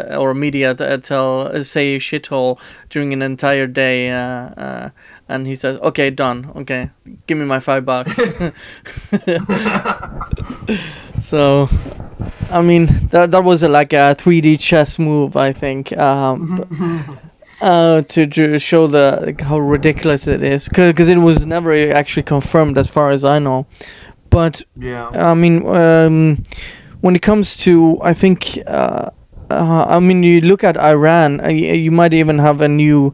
Speaker 1: shithole during an entire day, and he says, okay, done, okay, give me my $5. So I mean that was like a 3D chess move, I think. To show how ridiculous it is, because it was never actually confirmed as far as I know. But
Speaker 2: yeah,
Speaker 1: I mean, when it comes to, I think, I mean, you look at Iran, you might even have a new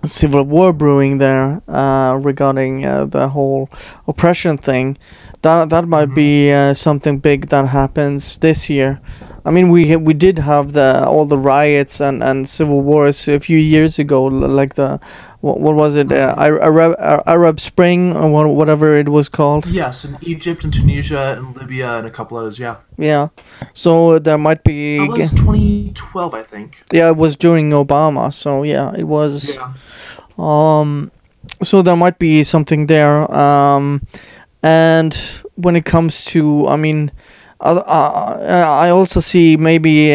Speaker 1: civil war brewing there regarding the whole oppression thing. That might be something big that happens this year. I mean, we did have all the riots and civil wars a few years ago, like the what was it, Arab Spring or whatever it was called.
Speaker 2: Yes, in Egypt and Tunisia and Libya and a couple others. Yeah.
Speaker 1: Yeah, so there might be.
Speaker 2: That was 2012, I think.
Speaker 1: Yeah, it was during Obama. So yeah, it was.
Speaker 2: Yeah.
Speaker 1: So there might be something there. And when it comes to, I mean. I also see maybe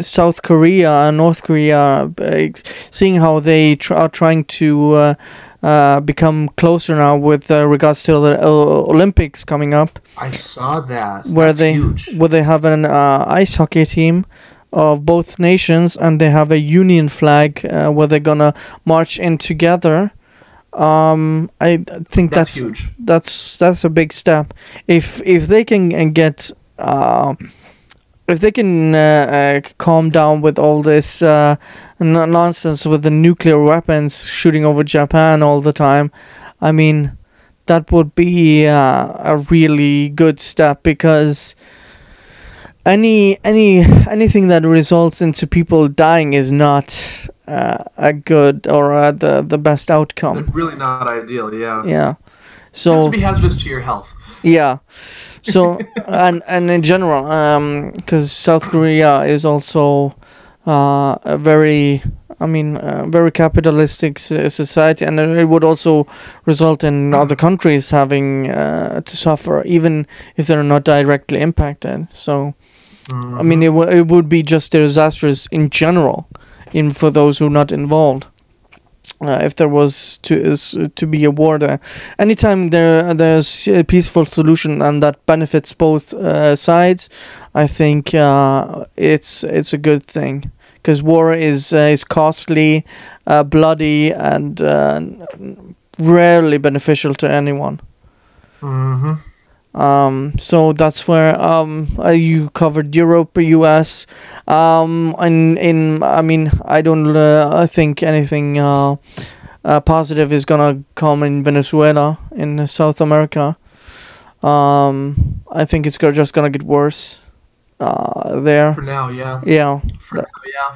Speaker 1: South Korea and North Korea, seeing how they are trying to become closer now with regards to the Olympics coming up.
Speaker 2: I saw that.
Speaker 1: Huge. Where they have an ice hockey team of both nations, and they have a union flag where they're gonna march in together. I think that's
Speaker 2: huge.
Speaker 1: That's a big step. If they can get if they can calm down with all this nonsense with the nuclear weapons shooting over Japan all the time, I mean, that would be a really good step, because anything that results into people dying is not a good or the best outcome.
Speaker 2: Really not ideal. Yeah.
Speaker 1: Yeah. So
Speaker 2: it has to be hazardous to your health.
Speaker 1: Yeah. So and in general, because South Korea is also a very I mean, very capitalistic society, and it would also result in other countries having to suffer, even if they're not directly impacted. So, I mean, it would be just disastrous in general, even for those who are not involved. If there was to be a war there, anytime there's a peaceful solution and that benefits both sides, I think it's a good thing, because war is costly, bloody, and rarely beneficial to anyone. So that's where you covered Europe, US, I mean, I don't think anything positive is gonna come in Venezuela, in South America. I think it's just gonna get worse there.
Speaker 2: For now, yeah.
Speaker 1: Yeah.
Speaker 2: For now, yeah.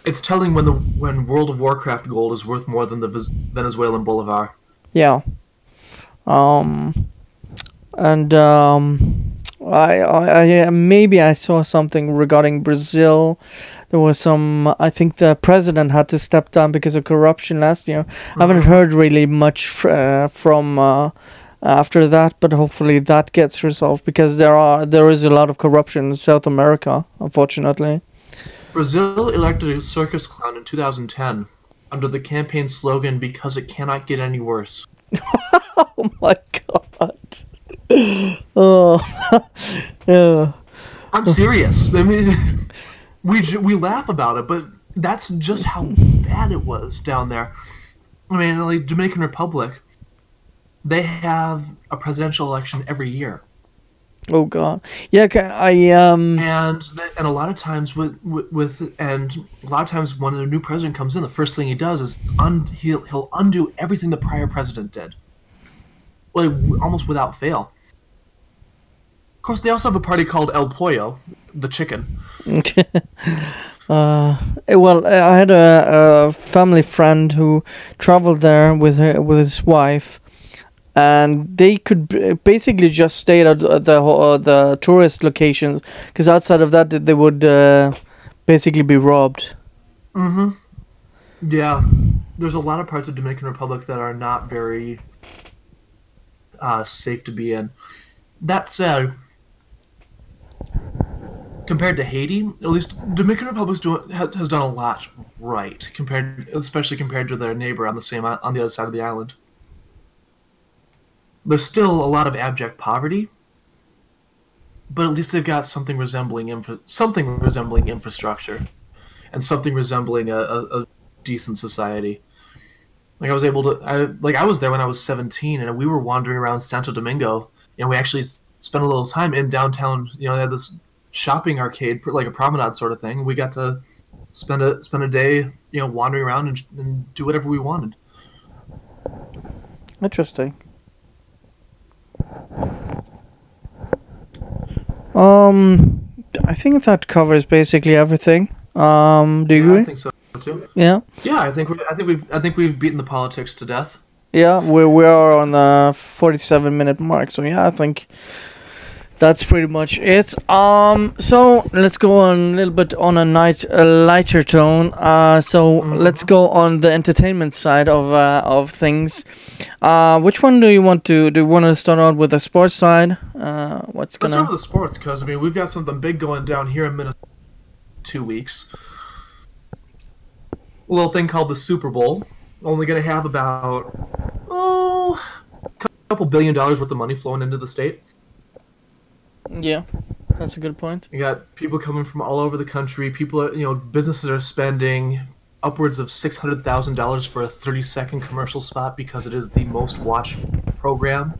Speaker 2: It's telling when World of Warcraft gold is worth more than the Venezuelan bolivar.
Speaker 1: Yeah. And I maybe I saw something regarding Brazil. There was some. I think the president had to step down because of corruption last year. I haven't heard really much from after that, but hopefully that gets resolved, because there is a lot of corruption in South America, unfortunately.
Speaker 2: Brazil elected a circus clown in 2010 under the campaign slogan "Because it cannot get any worse."
Speaker 1: Oh my god. Oh, yeah.
Speaker 2: I'm serious. I mean, we laugh about it, but that's just how bad it was down there. I mean, like Dominican Republic, they have a presidential election every year.
Speaker 1: Oh god. Yeah. Okay,
Speaker 2: and a lot of times when the new president comes in, the first thing he does is he'll undo everything the prior president did, like almost without fail. Of course, they also have a party called El Pollo, the chicken.
Speaker 1: Well, I had a family friend who traveled there with his wife, and they could basically just stay at the tourist locations, because outside of that they would basically be robbed.
Speaker 2: Yeah, there's a lot of parts of Dominican Republic that are not very safe to be in. That said, compared to Haiti, at least Dominican Republic has done a lot right, especially compared to their neighbor on the other side of the island. There's still a lot of abject poverty, but at least they've got something resembling infrastructure, and something resembling a decent society. Like I was there when I was 17, and we were wandering around Santo Domingo, and we actually spent a little time in downtown. You know, they had this shopping arcade, like a promenade sort of thing. We got to spend a day, you know, wandering around and do whatever we wanted.
Speaker 1: Interesting. I think that covers basically everything. Do you agree?
Speaker 2: I think so too.
Speaker 1: Yeah.
Speaker 2: Yeah, I think we've beaten the politics to death.
Speaker 1: Yeah, we are on the 47-minute mark. So yeah, I think that's pretty much it. So let's go on a little bit on a lighter tone. Let's go on the entertainment side of things. Which one do you want to? Do you want to start out with the sports side? Let's
Speaker 2: start with the sports, because I mean we've got something big going down here in Minnesota. 2 weeks. A little thing called the Super Bowl. Only going to have about a couple $1 billion worth of money flowing into the state.
Speaker 1: Yeah, that's a good point.
Speaker 2: You got people coming from all over the country. Businesses are spending upwards of $600,000 for a 30-second commercial spot because it is the most watched program.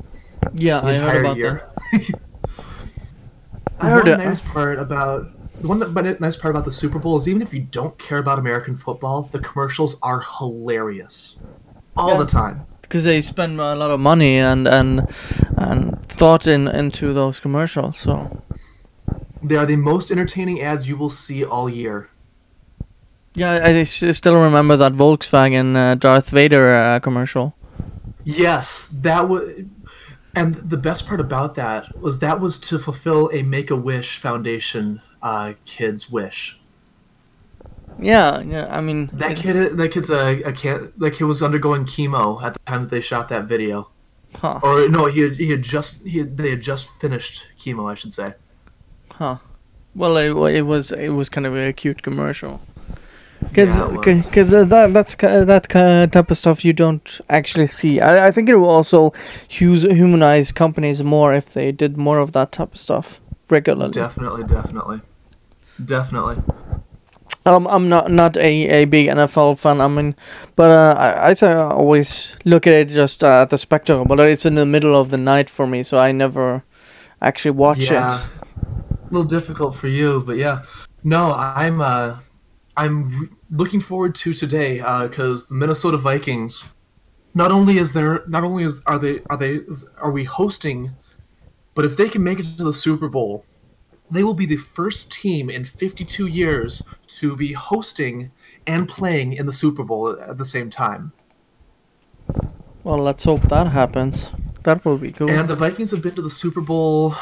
Speaker 1: Yeah,
Speaker 2: the entire
Speaker 1: heard about
Speaker 2: year.
Speaker 1: That. I heard it.
Speaker 2: Nice part about the Super Bowl is even if you don't care about American football, the commercials are hilarious all the time.
Speaker 1: Because they spend a lot of money and thought into those commercials. So
Speaker 2: they are the most entertaining ads you will see all year.
Speaker 1: Yeah, I still remember that Volkswagen Darth Vader commercial.
Speaker 2: Yes, that was. And the best part about that was to fulfill a Make-A-Wish Foundation kid's wish.
Speaker 1: Yeah, yeah. I mean,
Speaker 2: that kid was undergoing chemo at the time that they shot that video.
Speaker 1: huh,
Speaker 2: Or no, they had just finished chemo, I should say.
Speaker 1: huh. Well, it was kind of a cute commercial. Because
Speaker 2: Yeah, it was.
Speaker 1: that type of stuff you don't actually see. I think it will also humanize companies more if they did more of that type of stuff regularly.
Speaker 2: Definitely.
Speaker 1: I'm not a big NFL fan. I mean, but I always look at it just at the spectacle. But it's in the middle of the night for me, so I never actually watch
Speaker 2: Yeah,
Speaker 1: it.
Speaker 2: a little difficult for you, but yeah. No, looking forward to today because the Minnesota Vikings. Not only are we hosting, but if they can make it to the Super Bowl, they will be the first team in 52 years to be hosting and playing in the Super Bowl at the same time.
Speaker 1: Well, let's hope that happens. That will be cool.
Speaker 2: And the Vikings have been to the Super Bowl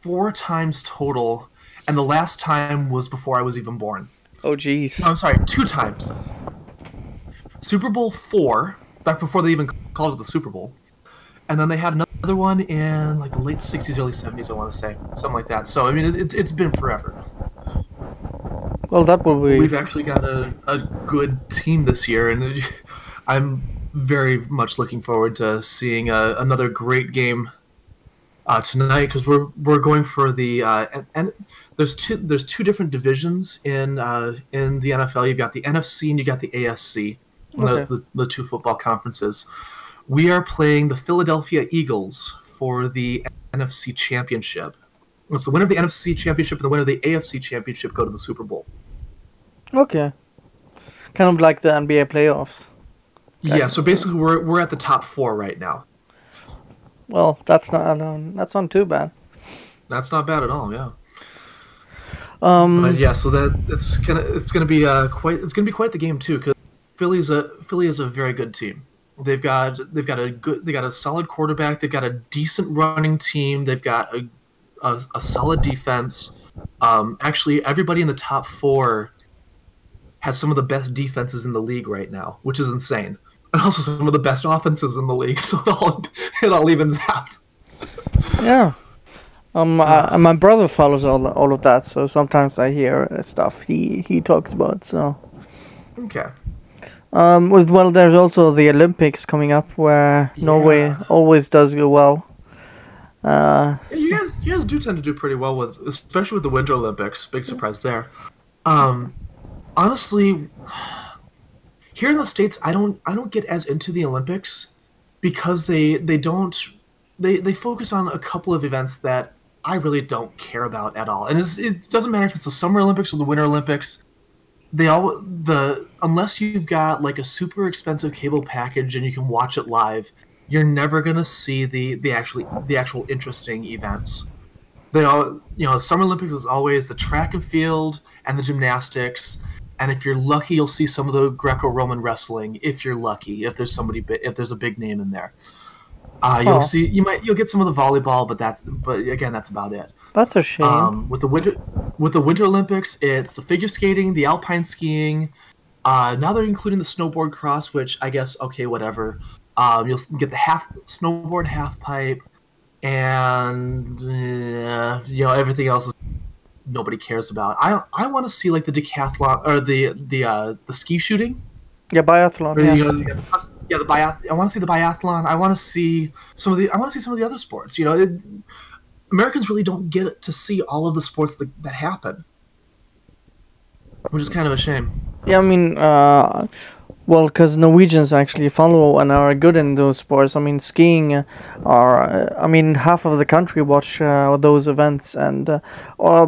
Speaker 2: 4 times total, and the last time was before I was even born.
Speaker 1: Oh, jeez.
Speaker 2: No, I'm sorry, 2 times. Super Bowl 4, back before they even called it the Super Bowl. And then they had another one in like the late 60s, early 70s, I want to say. Something like that. So, I mean, it's been forever.
Speaker 1: Well, that will be.
Speaker 2: We've actually got a good team this year, and I'm very much looking forward to seeing another great game tonight because we're going for the and there's two different divisions in the NFL. You've got the NFC and you got the AFC. And those are the two football conferences. We are playing the Philadelphia Eagles for the NFC Championship. So the winner of the NFC Championship and the winner of the AFC Championship go to the Super Bowl.
Speaker 1: Okay. Kind of like the NBA playoffs.
Speaker 2: Yeah, so basically we're at the top 4 right now.
Speaker 1: Well, that's not too bad.
Speaker 2: That's not bad at all, yeah. But yeah, so it's gonna be quite the game too, because Philly is a very good team. They've got a solid quarterback. They've got a decent running team. They've got a solid defense. Actually, everybody in the top 4 has some of the best defenses in the league right now, which is insane. And also some of the best offenses in the league, so it all evens out.
Speaker 1: Yeah. My brother follows all of that, so sometimes I hear stuff he talks about. So.
Speaker 2: Okay.
Speaker 1: Well, there's also the Olympics coming up, where Norway always does go well.
Speaker 2: You guys do tend to do pretty well especially with the Winter Olympics. Big surprise there. Honestly, here in the States, I don't get as into the Olympics because they focus on a couple of events that I really don't care about at all. And it doesn't matter if it's the Summer Olympics or the Winter Olympics. Unless you've got like a super expensive cable package and you can watch it live, you're never gonna see the actual interesting events. Summer Olympics is always the track and field and the gymnastics, and if you're lucky, you'll see some of the Greco-Roman wrestling. If you're lucky, if there's a big name in there, you'll get some of the volleyball, but again, that's about it.
Speaker 1: That's a shame.
Speaker 2: With the Winter Olympics, it's the figure skating, the alpine skiing. Now they're including the snowboard cross, which I guess whatever. You'll get the snowboard half pipe, and everything else is nobody cares about. I want to see like the decathlon or the ski shooting.
Speaker 1: Yeah, biathlon.
Speaker 2: The biathlon. I want to see the biathlon. I want to see some of the other sports. Americans really don't get to see all of the sports that happen, which is kind of a shame.
Speaker 1: Yeah, I mean, well, because Norwegians actually follow and are good in those sports. I mean, skiing half of the country watch those events, and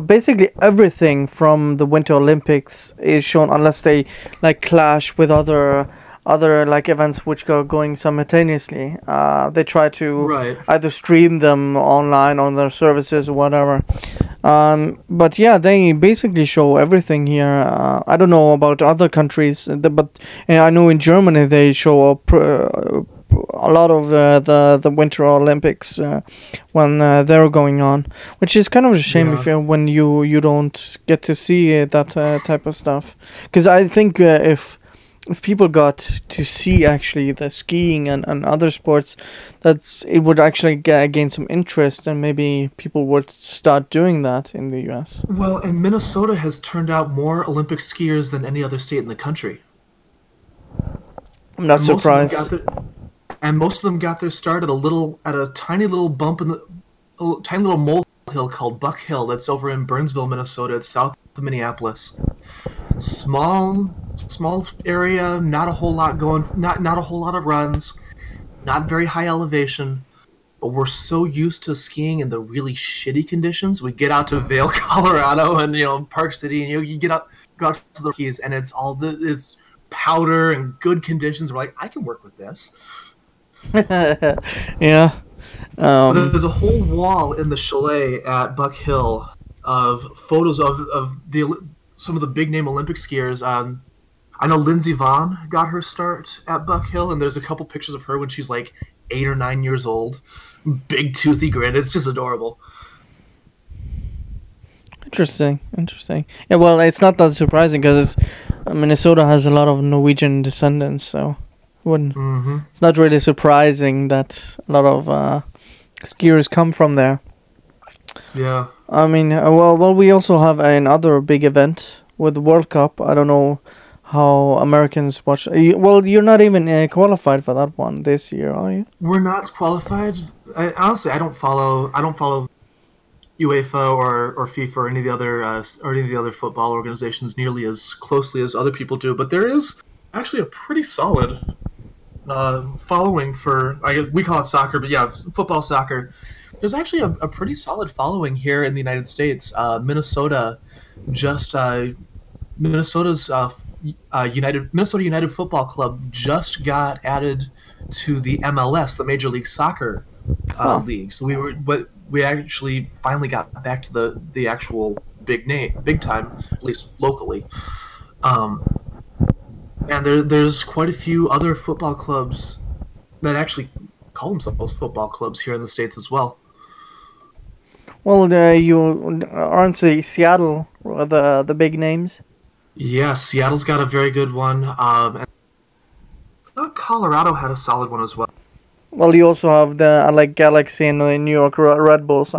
Speaker 1: basically everything from the Winter Olympics is shown unless they like clash with other like events which are going simultaneously. They try to either stream them online on their services or whatever. But yeah, they basically show everything here. I don't know about other countries, but I know in Germany they show a lot of the Winter Olympics when they're going on, which is kind of a shame if when you don't get to see that type of stuff. Because I think if people got to see actually the skiing and other sports, it would actually gain some interest, and maybe people would start doing that in the U.S.
Speaker 2: Well, and Minnesota has turned out more Olympic skiers than any other state in the country.
Speaker 1: I'm not surprised.
Speaker 2: And most of them got their start at a tiny little bump tiny little molehill called Buck Hill that's over in Burnsville, Minnesota. It's south of Minneapolis. Small area, not a whole lot going, not a whole lot of runs, not very high elevation, but we're so used to skiing in the really shitty conditions. We get out to Vail, Colorado, and Park City, and you go out to the Keys, and it's all this powder and good conditions. We're like, I can work with this.
Speaker 1: Yeah.
Speaker 2: There's a whole wall in the chalet at Buck Hill of photos of some of the big name Olympic skiers. I know Lindsey Vonn got her start at Buck Hill, and there's a couple pictures of her when she's like 8 or 9 years old. Big toothy grin. It's just adorable.
Speaker 1: Interesting. Yeah, well, it's not that surprising because Minnesota has a lot of Norwegian descendants, so it's not really surprising that a lot of skiers come from there.
Speaker 2: Yeah.
Speaker 1: I mean, well, we also have another big event with the World Cup. I don't know how Americans watch. Well, you're not even qualified for that one this year, are you?
Speaker 2: We're not qualified. Honestly, I don't follow UEFA or FIFA or any of the other football organizations nearly as closely as other people do. But there is actually a pretty solid following for. We call it soccer, but yeah, football, soccer. There's actually a pretty solid following here in the United States. Minnesota Minnesota's Minnesota United Football Club just got added to the MLS, the Major League Soccer league. So we actually finally got back to the actual big time, at least locally. And there's quite a few other football clubs that actually call themselves football clubs here in the States as well.
Speaker 1: Well, you aren't Seattle the big names?
Speaker 2: Yeah, Seattle's got a very good one. And I thought Colorado had a solid one as well.
Speaker 1: Well, you also have the LA Galaxy and the New York Red Bulls.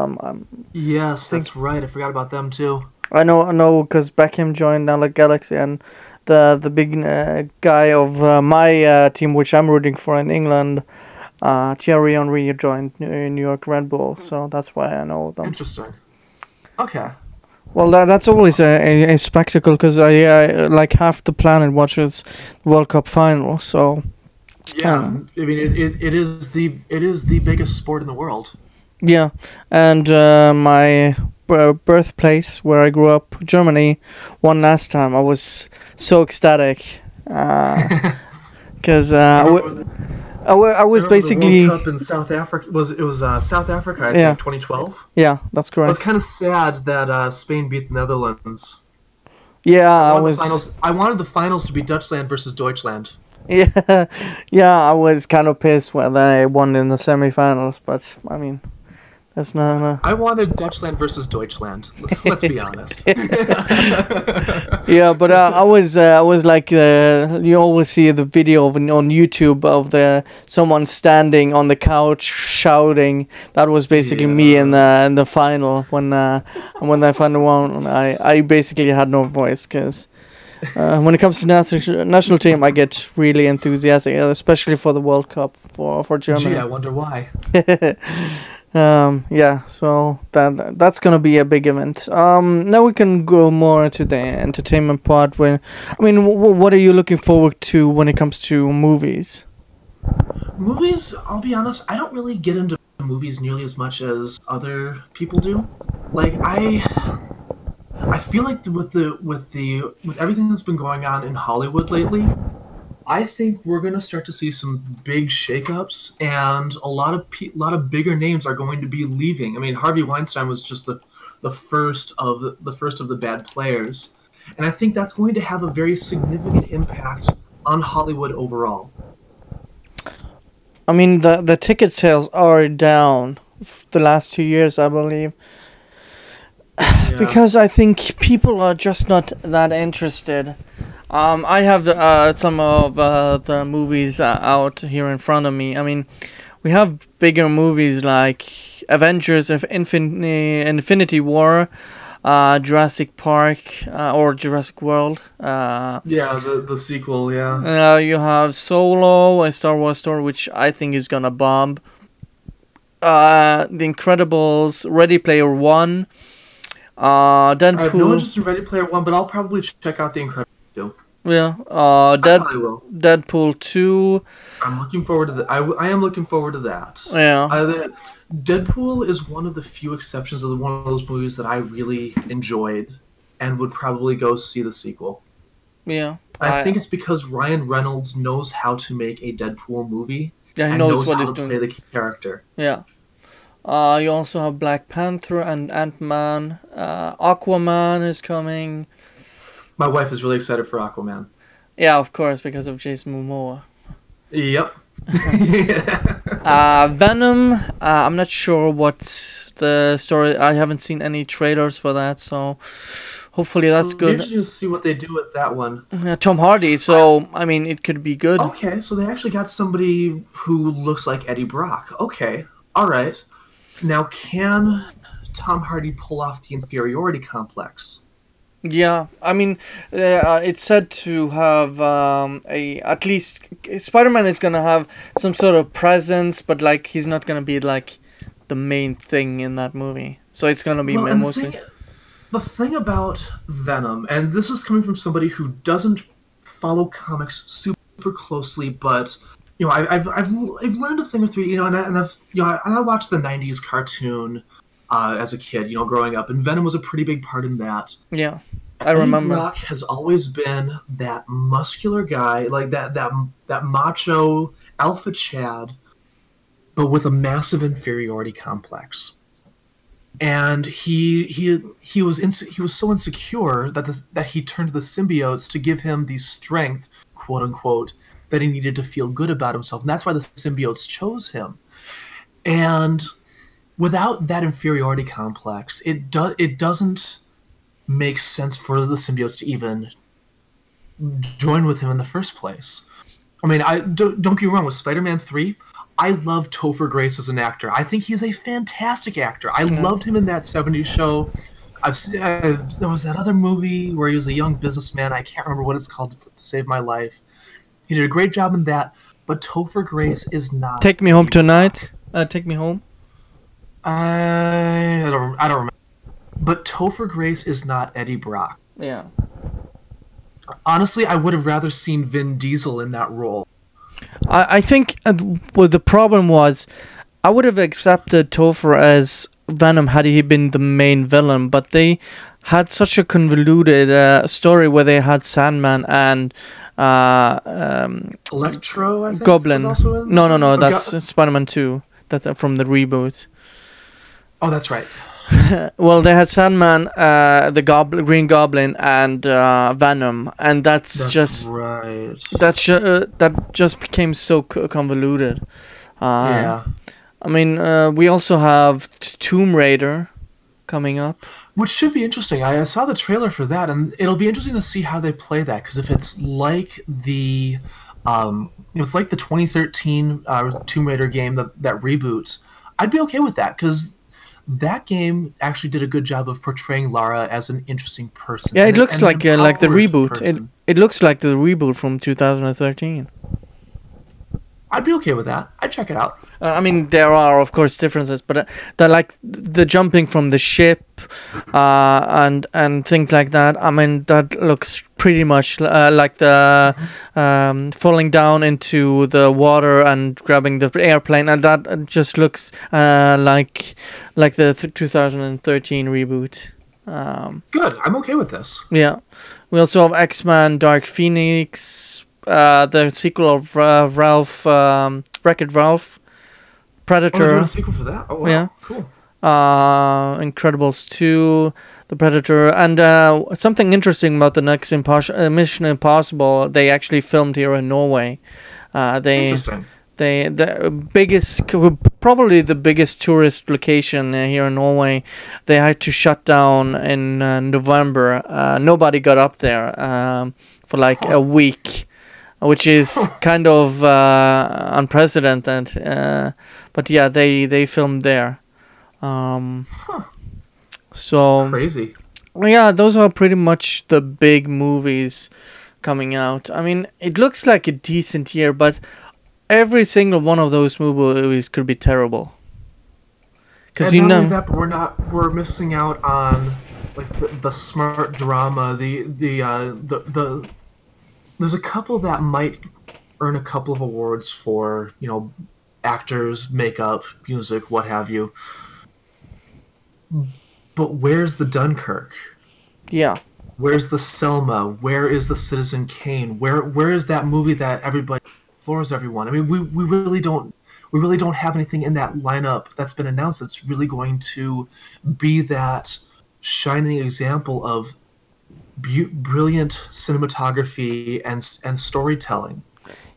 Speaker 2: Yes, that's right. I forgot about them too.
Speaker 1: I know, because Beckham joined LA Galaxy, and the big guy of my team, which I'm rooting for in England, Thierry Henry, joined New York Red Bull. So that's why I know them.
Speaker 2: Interesting. Okay.
Speaker 1: Well, that's always a spectacle, because I like half the planet watches the World Cup final. So
Speaker 2: yeah, I mean it is the biggest sport in the world.
Speaker 1: Yeah, and my birthplace where I grew up, Germany, won last time. I was so ecstatic because I was basically
Speaker 2: the World Cup in South Africa. It was South Africa, I think, 2012.
Speaker 1: Yeah, that's correct.
Speaker 2: It was kind of sad that Spain beat the Netherlands.
Speaker 1: Yeah,
Speaker 2: I wanted the finals to be Dutchland versus Deutschland.
Speaker 1: Yeah, I was kind of pissed when they won in the semifinals, but I mean, that's not.
Speaker 2: I wanted Dutchland versus Deutschland. Let's be honest.
Speaker 1: Yeah, but I was like, you always see the video on YouTube of someone standing on the couch shouting. That was basically me in the final when they finally won. I basically had no voice, because when it comes to national team, I get really enthusiastic, especially for the World Cup for Germany.
Speaker 2: Gee, I wonder why.
Speaker 1: Yeah, so that's gonna be a big event. Now we can go more to the entertainment part. What are you looking forward to when it comes to movies?
Speaker 2: Movies, I'll be honest, I don't really get into movies nearly as much as other people do. Like I feel like with everything that's been going on in Hollywood lately, I think we're going to start to see some big shakeups, and a lot of bigger names are going to be leaving. I mean, Harvey Weinstein was just the first of the bad players, and I think that's going to have a very significant impact on Hollywood overall.
Speaker 1: I mean, the ticket sales are down the last 2 years, I believe.
Speaker 2: Yeah.
Speaker 1: Because I think people are just not that interested. I have some of the movies out here in front of me. I mean, we have bigger movies like Avengers of Infinity War, Jurassic Park, or Jurassic World.
Speaker 2: Yeah, the sequel, yeah.
Speaker 1: You have Solo, a Star Wars story, which I think is gonna bomb. The Incredibles, Ready Player One,
Speaker 2: I have no
Speaker 1: Deadpool.
Speaker 2: interest in Ready Player One, but I'll probably check out The Incredibles too.
Speaker 1: Yeah,
Speaker 2: I probably will.
Speaker 1: Deadpool 2.
Speaker 2: I'm looking forward to that. I am looking forward to that.
Speaker 1: Yeah,
Speaker 2: Deadpool is one of the few exceptions of one of those movies that I really enjoyed and would probably go see the sequel.
Speaker 1: yeah.
Speaker 2: I think it's because Ryan Reynolds knows how to make a Deadpool movie
Speaker 1: Yeah, he
Speaker 2: and
Speaker 1: knows
Speaker 2: knows
Speaker 1: what
Speaker 2: how
Speaker 1: he's
Speaker 2: to
Speaker 1: doing.
Speaker 2: play the character.
Speaker 1: Yeah. You also have Black Panther and Ant-Man. Aquaman is coming.
Speaker 2: My wife is really excited for Aquaman.
Speaker 1: Yeah, of course, because of Jason Momoa.
Speaker 2: Yep.
Speaker 1: Venom. I'm not sure what the story. I haven't seen any trailers for that, so hopefully that's
Speaker 2: It'll be
Speaker 1: good.
Speaker 2: interesting to see what they do with that one.
Speaker 1: Tom Hardy. So I mean, it could be good.
Speaker 2: Okay, so they actually got somebody who looks like Eddie Brock. Okay, all right. Now, can Tom Hardy pull off the inferiority complex?
Speaker 1: Yeah, I mean, it's said to have at least Spider-Man is gonna have some sort of presence, but like he's not gonna be like the main thing in that movie. So it's gonna be
Speaker 2: and
Speaker 1: mostly.
Speaker 2: the thing about Venom, and this is coming from somebody who doesn't follow comics super closely, but I've learned a thing or three, and I watched the '90s cartoon as a kid, growing up, and Venom was a pretty big part in that.
Speaker 1: Yeah, I remember.
Speaker 2: Eddie Brock has always been that muscular guy, like that macho alpha Chad, but with a massive inferiority complex. And he was so insecure that he turned to the symbiotes to give him the strength, quote unquote, that he needed to feel good about himself, and that's why the symbiotes chose him. And without that inferiority complex, it doesn't make sense for the symbiotes to even join with him in the first place. I mean, don't get me wrong, with Spider-Man 3, I love Topher Grace as an actor. I think he's a fantastic actor. I loved him in that 70s show. There was that other movie where he was a young businessman. I can't remember what it's called, To Save My Life. He did a great job in that, but Topher Grace is not.
Speaker 1: Take Me Home Tonight. Take Me Home.
Speaker 2: I don't remember. But Topher Grace is not Eddie Brock.
Speaker 1: Yeah.
Speaker 2: Honestly, I would have rather seen Vin Diesel in that role.
Speaker 1: I think what the problem was, I would have accepted Topher as Venom had he been the main villain, but they had such a convoluted story where they had Sandman and
Speaker 2: Electro, I think,
Speaker 1: Goblin.
Speaker 2: was also in?
Speaker 1: No, that's Spider-Man 2. That's from the reboot.
Speaker 2: Oh, that's right.
Speaker 1: Well, they had Sandman, the Green Goblin, and Venom, and that's just
Speaker 2: right.
Speaker 1: that just became so convoluted.
Speaker 2: Yeah.
Speaker 1: I mean, we also have Tomb Raider coming up,
Speaker 2: Which should be interesting. I saw the trailer for that, and it'll be interesting to see how they play that. Because if it's like the 2013 Tomb Raider game that reboots, I'd be okay with that. Because that game actually did a good job of portraying Lara as an interesting person.
Speaker 1: Yeah, it looks like the
Speaker 2: empowered
Speaker 1: reboot.
Speaker 2: person.
Speaker 1: It looks like the reboot from 2013.
Speaker 2: I'd be okay with that. I'd check it out.
Speaker 1: I mean, there are of course differences, but the jumping from the ship, and things like that. I mean, that looks pretty much like the falling down into the water and grabbing the airplane, and that just looks like the 2013 reboot.
Speaker 2: Good. I'm okay with this.
Speaker 1: Yeah, we also have X-Men: Dark Phoenix, the sequel of Ralph, Wreck-It Ralph. Predator.
Speaker 2: Oh, they're doing a sequel for that? Oh, wow.
Speaker 1: Yeah.
Speaker 2: Cool.
Speaker 1: Incredibles 2, The Predator, and something interesting about the next Mission Impossible, they actually filmed here in Norway.
Speaker 2: Interesting.
Speaker 1: the biggest, probably the biggest tourist location here in Norway. They had to shut down in November. Nobody got up there for like a week, which is kind of unprecedented. But yeah, they filmed there. So
Speaker 2: Crazy.
Speaker 1: yeah, those are pretty much the big movies coming out. I mean, it looks like a decent year, but every single one of those movies could be terrible. Because
Speaker 2: And not only that, but we're missing out on like the smart drama. There's a couple that might earn a couple of awards for, actors, makeup, music, what have you. But where's the Dunkirk?
Speaker 1: yeah,
Speaker 2: Where's the Selma? Where is the Citizen Kane? Where is that movie that everybody floors everyone? I mean, we really don't have anything in that lineup that's been announced that's really going to be that shining example of brilliant cinematography and storytelling.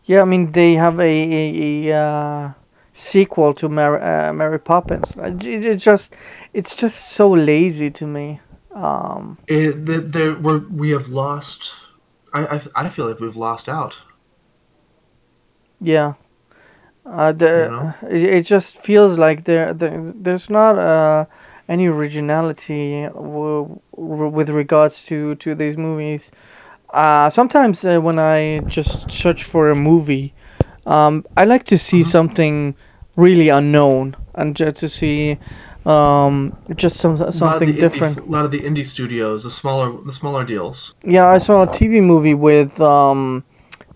Speaker 1: yeah. I mean, they have a sequel to Mary Poppins. It's just so lazy to me.
Speaker 2: We have lost. I feel like we've lost out.
Speaker 1: Yeah.
Speaker 2: You know.
Speaker 1: It just feels like there's not any originality with regards to these movies. Sometimes when I just search for a movie, I like to see something really unknown and just to see just something different.
Speaker 2: A lot of the indie studios, the smaller deals.
Speaker 1: Yeah, I saw a TV movie with the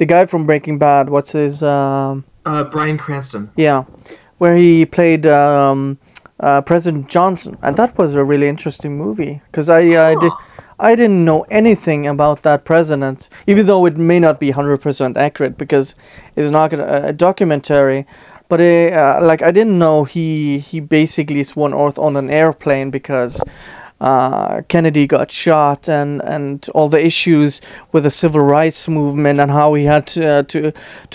Speaker 1: guy from Breaking Bad. What's his?
Speaker 2: Bryan Cranston.
Speaker 1: Yeah, where he played President Johnson, and that was a really interesting movie because I didn't know anything about that president, even though it may not be 100% accurate because it's not a documentary. But like I didn't know he basically swore an oath on an airplane because Kennedy got shot and all the issues with the civil rights movement and how he had to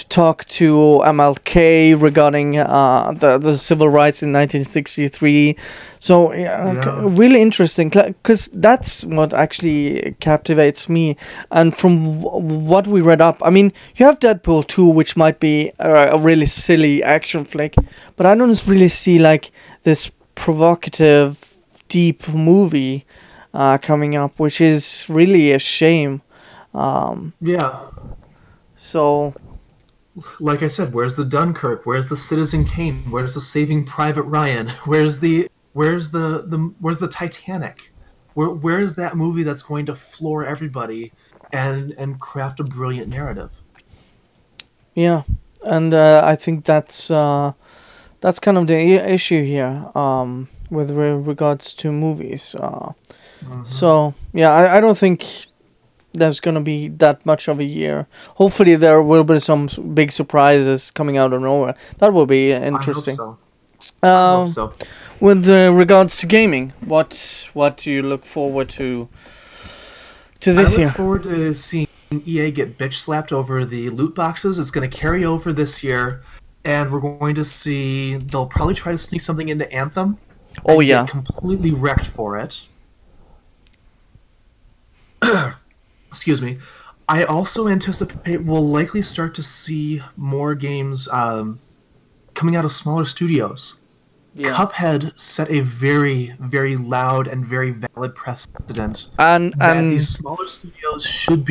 Speaker 1: talk to MLK regarding the civil rights in 1963. So really interesting because that's what actually captivates me. And from what we read up, I mean, you have Deadpool 2, which might be a really silly action flick, but I don't really see like this provocative deep movie coming up, which is really a shame.
Speaker 2: Yeah.
Speaker 1: So,
Speaker 2: like I said, where's the Dunkirk? Where's the Citizen Kane? Where's the Saving Private Ryan? Where's the Titanic? Where is that movie that's going to floor everybody and craft a brilliant narrative?
Speaker 1: yeah, and I think that's kind of the issue here. With regards to movies. So, yeah, I don't think there's going to be that much of a year. Hopefully there will be some big surprises coming out of nowhere. That will be interesting.
Speaker 2: I hope so.
Speaker 1: With regards to gaming, what do you look forward to this year?
Speaker 2: I look forward to seeing EA get bitch slapped over the loot boxes. It's going to carry over this year, and we're going to see they'll probably try to sneak something into Anthem.
Speaker 1: Oh yeah,
Speaker 2: get completely wrecked for it. Excuse me. I also anticipate we'll likely start to see more games coming out of smaller studios. Yeah. Cuphead set a very, very loud and very valid precedent.
Speaker 1: And
Speaker 2: these smaller studios should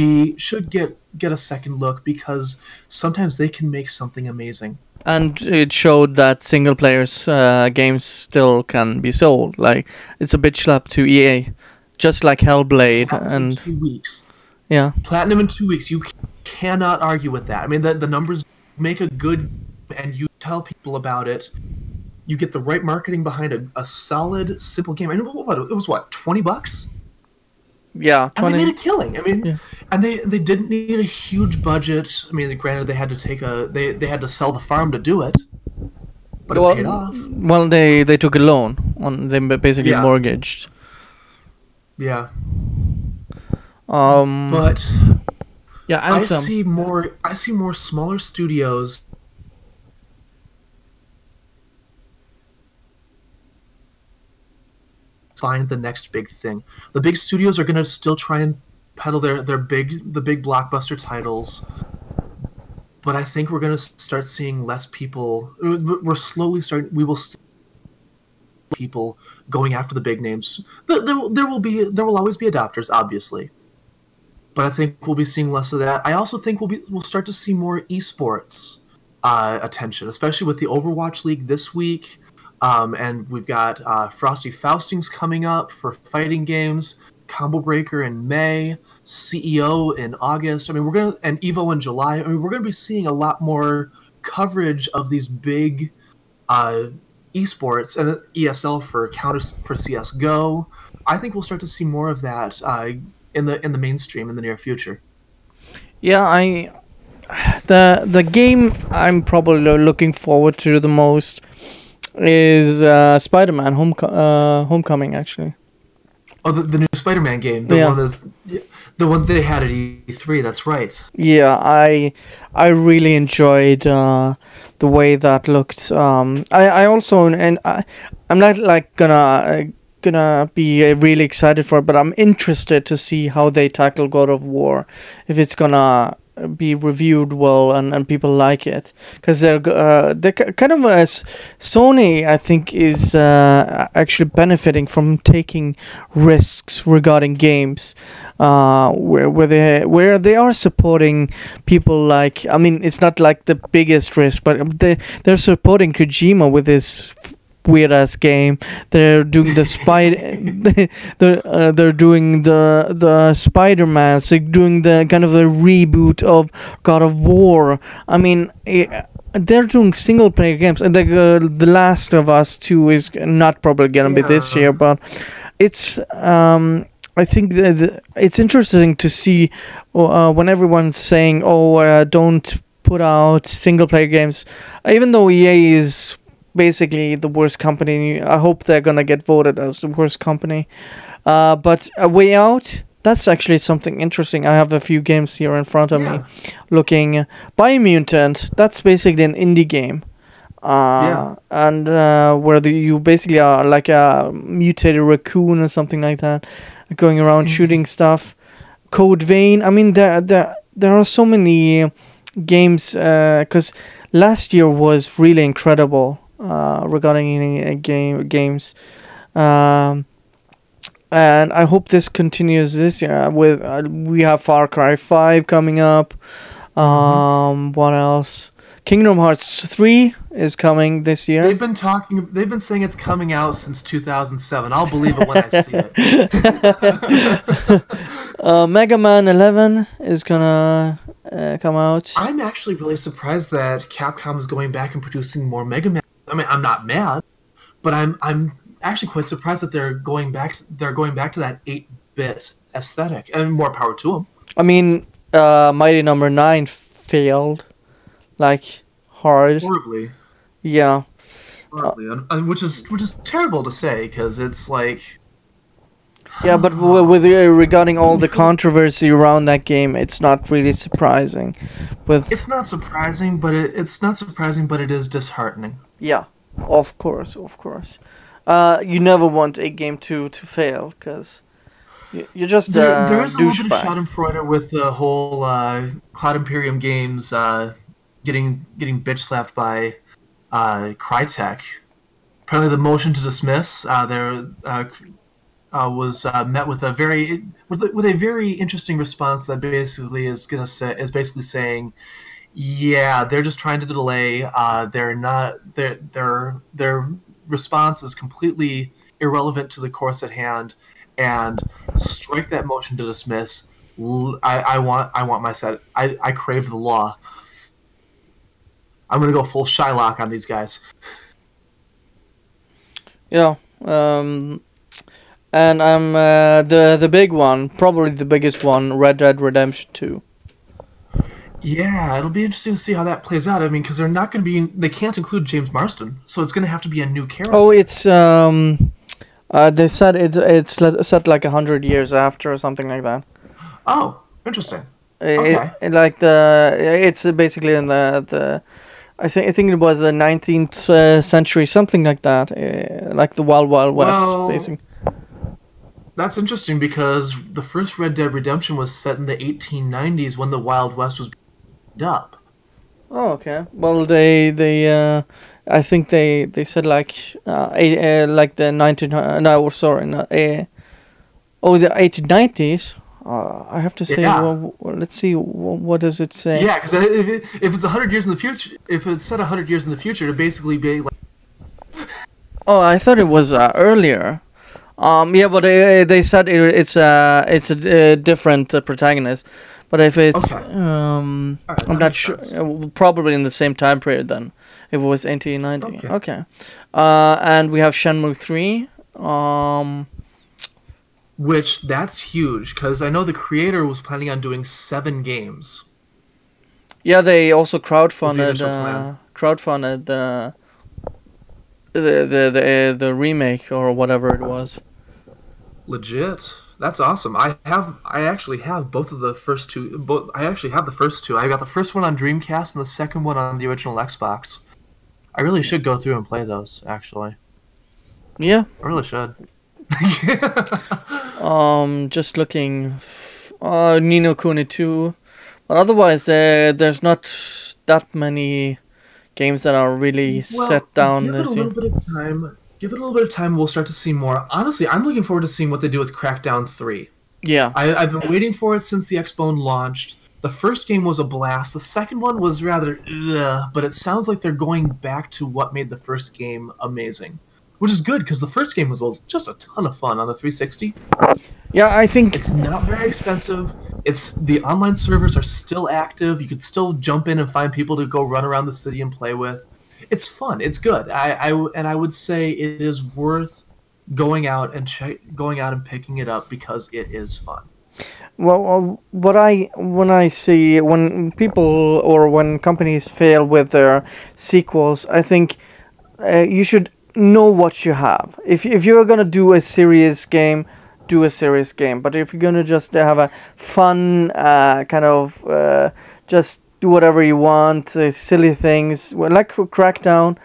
Speaker 2: get a second look because sometimes they can make something amazing.
Speaker 1: And it showed that single players games still can be sold. Like, it's a bitch slap to EA, just like Hellblade.
Speaker 2: Platinum
Speaker 1: and
Speaker 2: in 2 weeks.
Speaker 1: Yeah.
Speaker 2: Platinum in 2 weeks. You cannot argue with that. I mean, the numbers make a good, and you tell people about it. You get the right marketing behind a solid, simple game. I mean, it was what, $20?
Speaker 1: Yeah, 20.
Speaker 2: And they made a killing. I mean, and they didn't need a huge budget. I mean, granted, they had to they had to sell the farm to do it, but it paid off.
Speaker 1: Well, they took a loan on them, basically mortgaged.
Speaker 2: Yeah.
Speaker 1: But yeah,
Speaker 2: I see more smaller studios find the next big thing. The big studios are going to still try and peddle the big blockbuster titles, but I think we're going to start seeing less people. We will people going after the big names. There will always be adopters, obviously, but I think we'll be seeing less of that. I also think we'll start to see more esports attention, especially with the Overwatch League this week. And we've got Frosty Faustings coming up for fighting games, Combo Breaker in May, CEO in August. I mean, and Evo in July. I mean, we're gonna be seeing a lot more coverage of these big esports and ESL for CS:GO. I think we'll start to see more of that in the mainstream in the near future.
Speaker 1: Yeah, the game I'm probably looking forward to the most is Spider-Man Homecoming, actually.
Speaker 2: Oh, the new Spider-Man game, the one they had at E3. That's right.
Speaker 1: Yeah, I really enjoyed the way that looked. I also I'm not like gonna be really excited for it, but I'm interested to see how they tackle God of War, if it's gonna be reviewed well and people like it, because they're kind of as Sony, I think, is actually benefiting from taking risks regarding games, where they are supporting people like, I mean, it's not like the biggest risk, but they're supporting Kojima with his weird ass game. They're doing the they're doing the Spider-Man. So doing the kind of a reboot of God of War. I mean, they're doing single player games, and the Last of Us 2 is not probably gonna be this year, but it's I think it's interesting to see when everyone's saying, don't put out single player games, even though EA is basically the worst company. I hope they're gonna get voted as the worst company. But A Way Out, that's actually something interesting. I have a few games here in front of me. Looking, Biomutant, that's basically an indie game. And where you basically are like a mutated raccoon or something like that, going around shooting stuff. Code Vein. I mean, there are so many games, because last year was really incredible regarding games, and I hope this continues this year. With we have Far Cry 5 coming up. What else? Kingdom Hearts 3 is coming this year.
Speaker 2: They've been saying it's coming out since 2007. I'll believe it when I see it.
Speaker 1: Mega Man 11 is gonna come out.
Speaker 2: I'm actually really surprised that Capcom is going back and producing more Mega Man. I mean, I'm not mad, but I'm actually quite surprised that they're going back to that 8-bit aesthetic, and more power to them.
Speaker 1: I mean, Mighty Number 9 failed, like, hard.
Speaker 2: Horribly.
Speaker 1: Yeah.
Speaker 2: Horribly, which is terrible to say, because it's like.
Speaker 1: Yeah, but with regarding all the controversy around that game, it's not really surprising.
Speaker 2: It's not surprising, but it is disheartening.
Speaker 1: Yeah, of course. You never want a game to fail, because you're just
Speaker 2: there is a little bit of
Speaker 1: douchebag.
Speaker 2: Schadenfreude with the whole Cloud Imperium Games getting bitch slapped by Crytek. Apparently, the motion to dismiss was met with a very interesting response that basically is basically saying, yeah, they're just trying to delay. Their response is completely irrelevant to the course at hand, and strike that motion to dismiss. I want my set. I crave the law. I'm gonna go full Shylock on these guys.
Speaker 1: Yeah. And I'm the big one, probably the biggest one, Red Dead Redemption 2.
Speaker 2: Yeah, it'll be interesting to see how that plays out. I mean, because they can't include James Marsden, so it's going to have to be a new character.
Speaker 1: Oh, it's they said it's set like 100 years after or something like that.
Speaker 2: Oh, interesting. Okay.
Speaker 1: It's basically in the I think it was the 19th century, something like that, like the Wild Wild West, basically.
Speaker 2: That's interesting because the first Red Dead Redemption was set in the 1890s when the Wild West was being up.
Speaker 1: Oh, okay. Well, I think they said like the 19 no, sorry, not the 1890s. I have to say,
Speaker 2: Yeah.
Speaker 1: let's see, what does it say?
Speaker 2: Yeah, because if it's 100 years in the future, if it's set 100 years in the future, it'd basically be like,
Speaker 1: Oh, I thought it was earlier. Yeah, but they said it's a different protagonist. But if it's,
Speaker 2: okay, all right,
Speaker 1: I'm
Speaker 2: that
Speaker 1: not
Speaker 2: makes
Speaker 1: sure.
Speaker 2: sense.
Speaker 1: Probably in the same time period then. If it was 1890.
Speaker 2: Okay.
Speaker 1: Okay. And we have Shenmue 3.
Speaker 2: Which that's huge because I know the creator was planning on doing 7 games.
Speaker 1: Yeah, they also
Speaker 2: Was the
Speaker 1: crowdfunded
Speaker 2: initial plan.
Speaker 1: the remake or whatever it was.
Speaker 2: Legit. That's awesome. I actually have both of the first two. I actually have the first two. I got the first one on Dreamcast and the second one on the original Xbox. I really should go through and play those. Actually,
Speaker 1: Yeah.
Speaker 2: I really should.
Speaker 1: Just looking. Nino Kuni 2. But otherwise, there's not that many games that are really set down
Speaker 2: give it a
Speaker 1: this year.
Speaker 2: little bit of time. Give it a little bit of time. We'll start to see more. Honestly, I'm looking forward to seeing what they do with Crackdown 3.
Speaker 1: Yeah.
Speaker 2: I've been waiting for it since the Xbone launched. The first game was a blast. The second one was rather, but it sounds like they're going back to what made the first game amazing, which is good because the first game was just a ton of fun on the 360.
Speaker 1: Yeah, I think
Speaker 2: It's not very expensive. The online servers are still active. You could still jump in and find people to go run around the city and play with. It's fun. It's good. I would say it is worth going out and picking it up because it is fun.
Speaker 1: well, when I see when people or when companies fail with their sequels, I think you should know what you have. If you're gonna do a serious game, do a serious game. But if you're gonna just have a fun kind of just do whatever you want, silly things like Crackdown,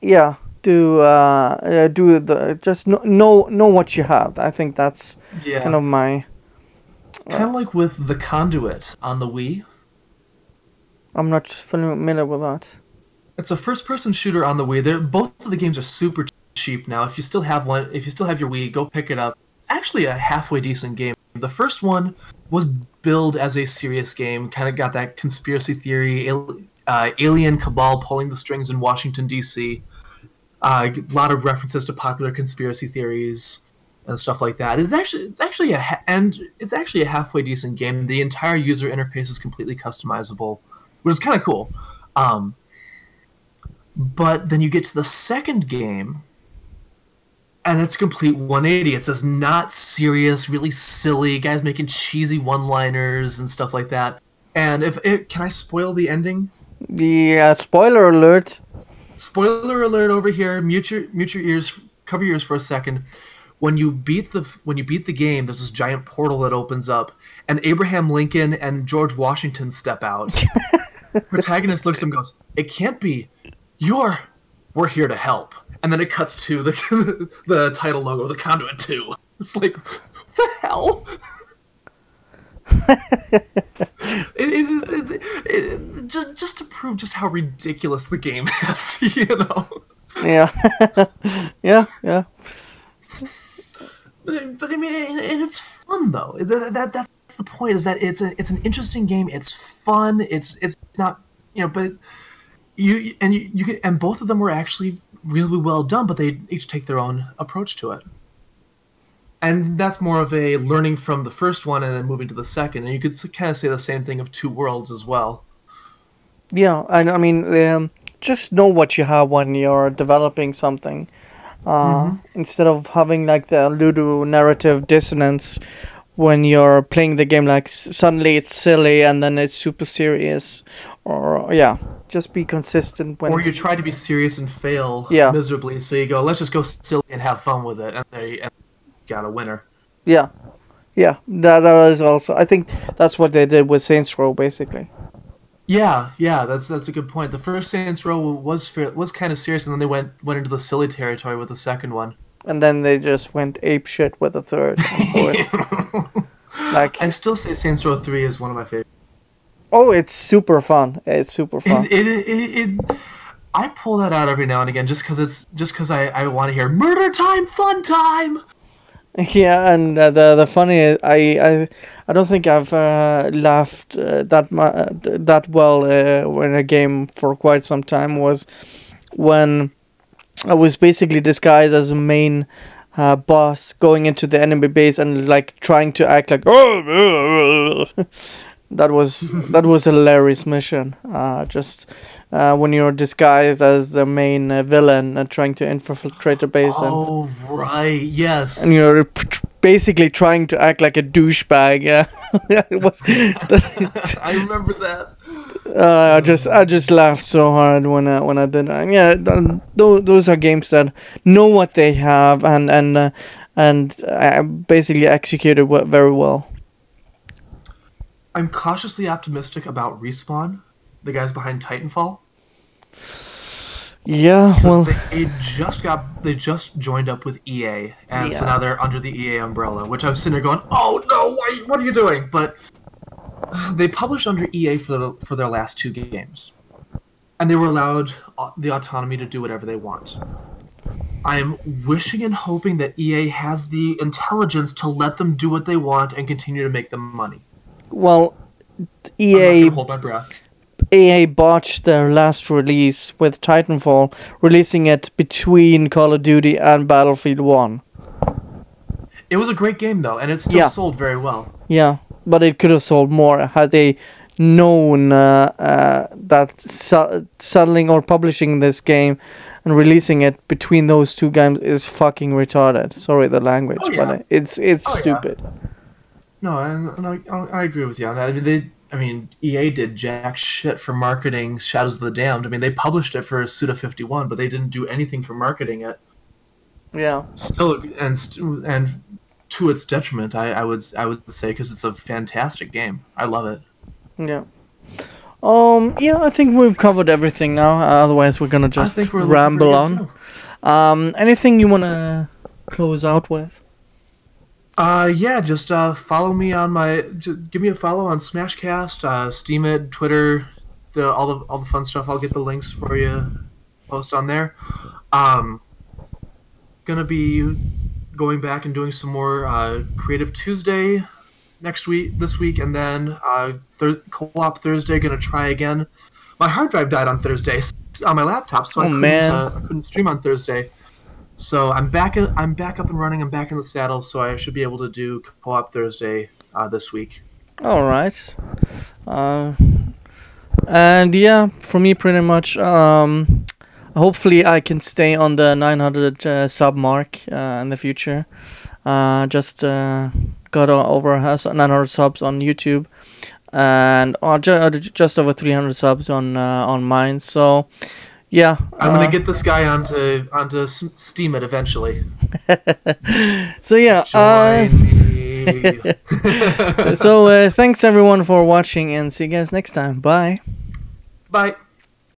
Speaker 1: yeah, do the just know what you have. I think that's
Speaker 2: Yeah.
Speaker 1: kind of my.
Speaker 2: Kind of like with The Conduit on the Wii.
Speaker 1: I'm not familiar with that.
Speaker 2: It's a first-person shooter on the Wii. Both of the games are super cheap now. If you still have your Wii, go pick it up. Actually, a halfway decent game. The first one was billed as a serious game. Kind of got that conspiracy theory, alien cabal pulling the strings in Washington D.C. A lot of references to popular conspiracy theories and stuff like that. It's actually a halfway decent game. The entire user interface is completely customizable, which is kind of cool. But then you get to the second game, and it's a complete 180. It's just not serious, really silly, guys making cheesy one-liners and stuff like that. And can I spoil the ending?
Speaker 1: The spoiler alert.
Speaker 2: Spoiler alert over here. Mute your ears, cover your ears for a second. When you beat the game, there's this giant portal that opens up, and Abraham Lincoln and George Washington step out. Protagonist looks at him and goes, "It can't be. We're here to help." And then it cuts to the title logo, The Conduit 2. It's like, what the hell? Just to prove just how ridiculous the game is, you know?
Speaker 1: Yeah. yeah.
Speaker 2: But I mean, and it's fun though. That's the point. Is that it's an interesting game. It's fun. It's not, but and both of them were actually really well done. But they each take their own approach to it. And that's more of a learning from the first one and then moving to the second. And you could kind of say the same thing of Two Worlds as well.
Speaker 1: Yeah, and I mean, just know what you have when you're developing something. Instead of having like the Ludo narrative dissonance when you're playing the game, like suddenly it's silly and then it's super serious, or just be consistent when.
Speaker 2: Or you try to be serious and fail miserably, so you go, let's just go silly and have fun with it, and they got a winner.
Speaker 1: Yeah, that is also. I think that's what they did with Saints Row, basically.
Speaker 2: Yeah, that's a good point. The first Saints Row was kind of serious, and then they went into the silly territory with the second one.
Speaker 1: and then they just went ape shit with the third and fourth. Like,
Speaker 2: I still say Saints Row 3 is one of my favorites.
Speaker 1: oh, it's super fun. It's super fun.
Speaker 2: I pull that out every now and again just because I want to hear murder time, fun time.
Speaker 1: Yeah, and the funny is, I don't think I've laughed that well in a game for quite some time. Was when I was basically disguised as a main boss going into the enemy base and like trying to act like that was a hilarious mission. Just when you're disguised as the main villain and trying to infiltrate the base.
Speaker 2: Oh, right, yes.
Speaker 1: And you're basically trying to act like a douchebag. Yeah, it was.
Speaker 2: I remember that.
Speaker 1: I just laughed so hard when I did that. Yeah, those are games that know what they have and basically executed very well.
Speaker 2: I'm cautiously optimistic about Respawn, the guys behind Titanfall.
Speaker 1: Yeah, well,
Speaker 2: they just joined up with EA, and so now they're under the EA umbrella. Which I'm sitting there going, "Oh no, what are you doing?" But they published under EA for their last 2 games, and they were allowed the autonomy to do whatever they want. I'm wishing and hoping that EA has the intelligence to let them do what they want and continue to make them money.
Speaker 1: well,
Speaker 2: I'm not gonna hold my breath.
Speaker 1: EA botched their last release with Titanfall, releasing it between Call of Duty and Battlefield 1.
Speaker 2: It was a great game though, and it still sold very well.
Speaker 1: Yeah, but it could have sold more had they known that selling or publishing this game and releasing it between those 2 games is fucking retarded. Sorry the language, but it's stupid.
Speaker 2: No, I agree with you on that. I mean, EA did jack shit for marketing Shadows of the Damned. I mean, they published it for Suda 51, but they didn't do anything for marketing it.
Speaker 1: Yeah.
Speaker 2: Still, and to its detriment, I would say, because it's a fantastic game. I love it.
Speaker 1: Yeah. Yeah, I think we've covered everything now. Otherwise, we're gonna just ramble on. Anything you wanna close out with?
Speaker 2: Yeah, just follow me on just give me a follow on Smashcast, Steemit, Twitter, all the fun stuff. I'll get the links for you, post on there. Gonna be going back and doing some more Creative Tuesday this week, and then Co-op Thursday. Gonna try again. My hard drive died on Thursday on my laptop, so I couldn't stream on Thursday. So I'm back up and running. I'm back in the saddle, so I should be able to do Co-op Thursday this week.
Speaker 1: All right. And yeah, for me, pretty much. Hopefully, I can stay on the 900 sub mark in the future. Just got over 900 subs on YouTube, and just over 300 subs on mine. So. Yeah,
Speaker 2: I'm gonna get this guy onto Steam it eventually.
Speaker 1: So yeah,
Speaker 2: join me.
Speaker 1: So thanks everyone for watching, and see you guys next time. Bye.
Speaker 2: Bye.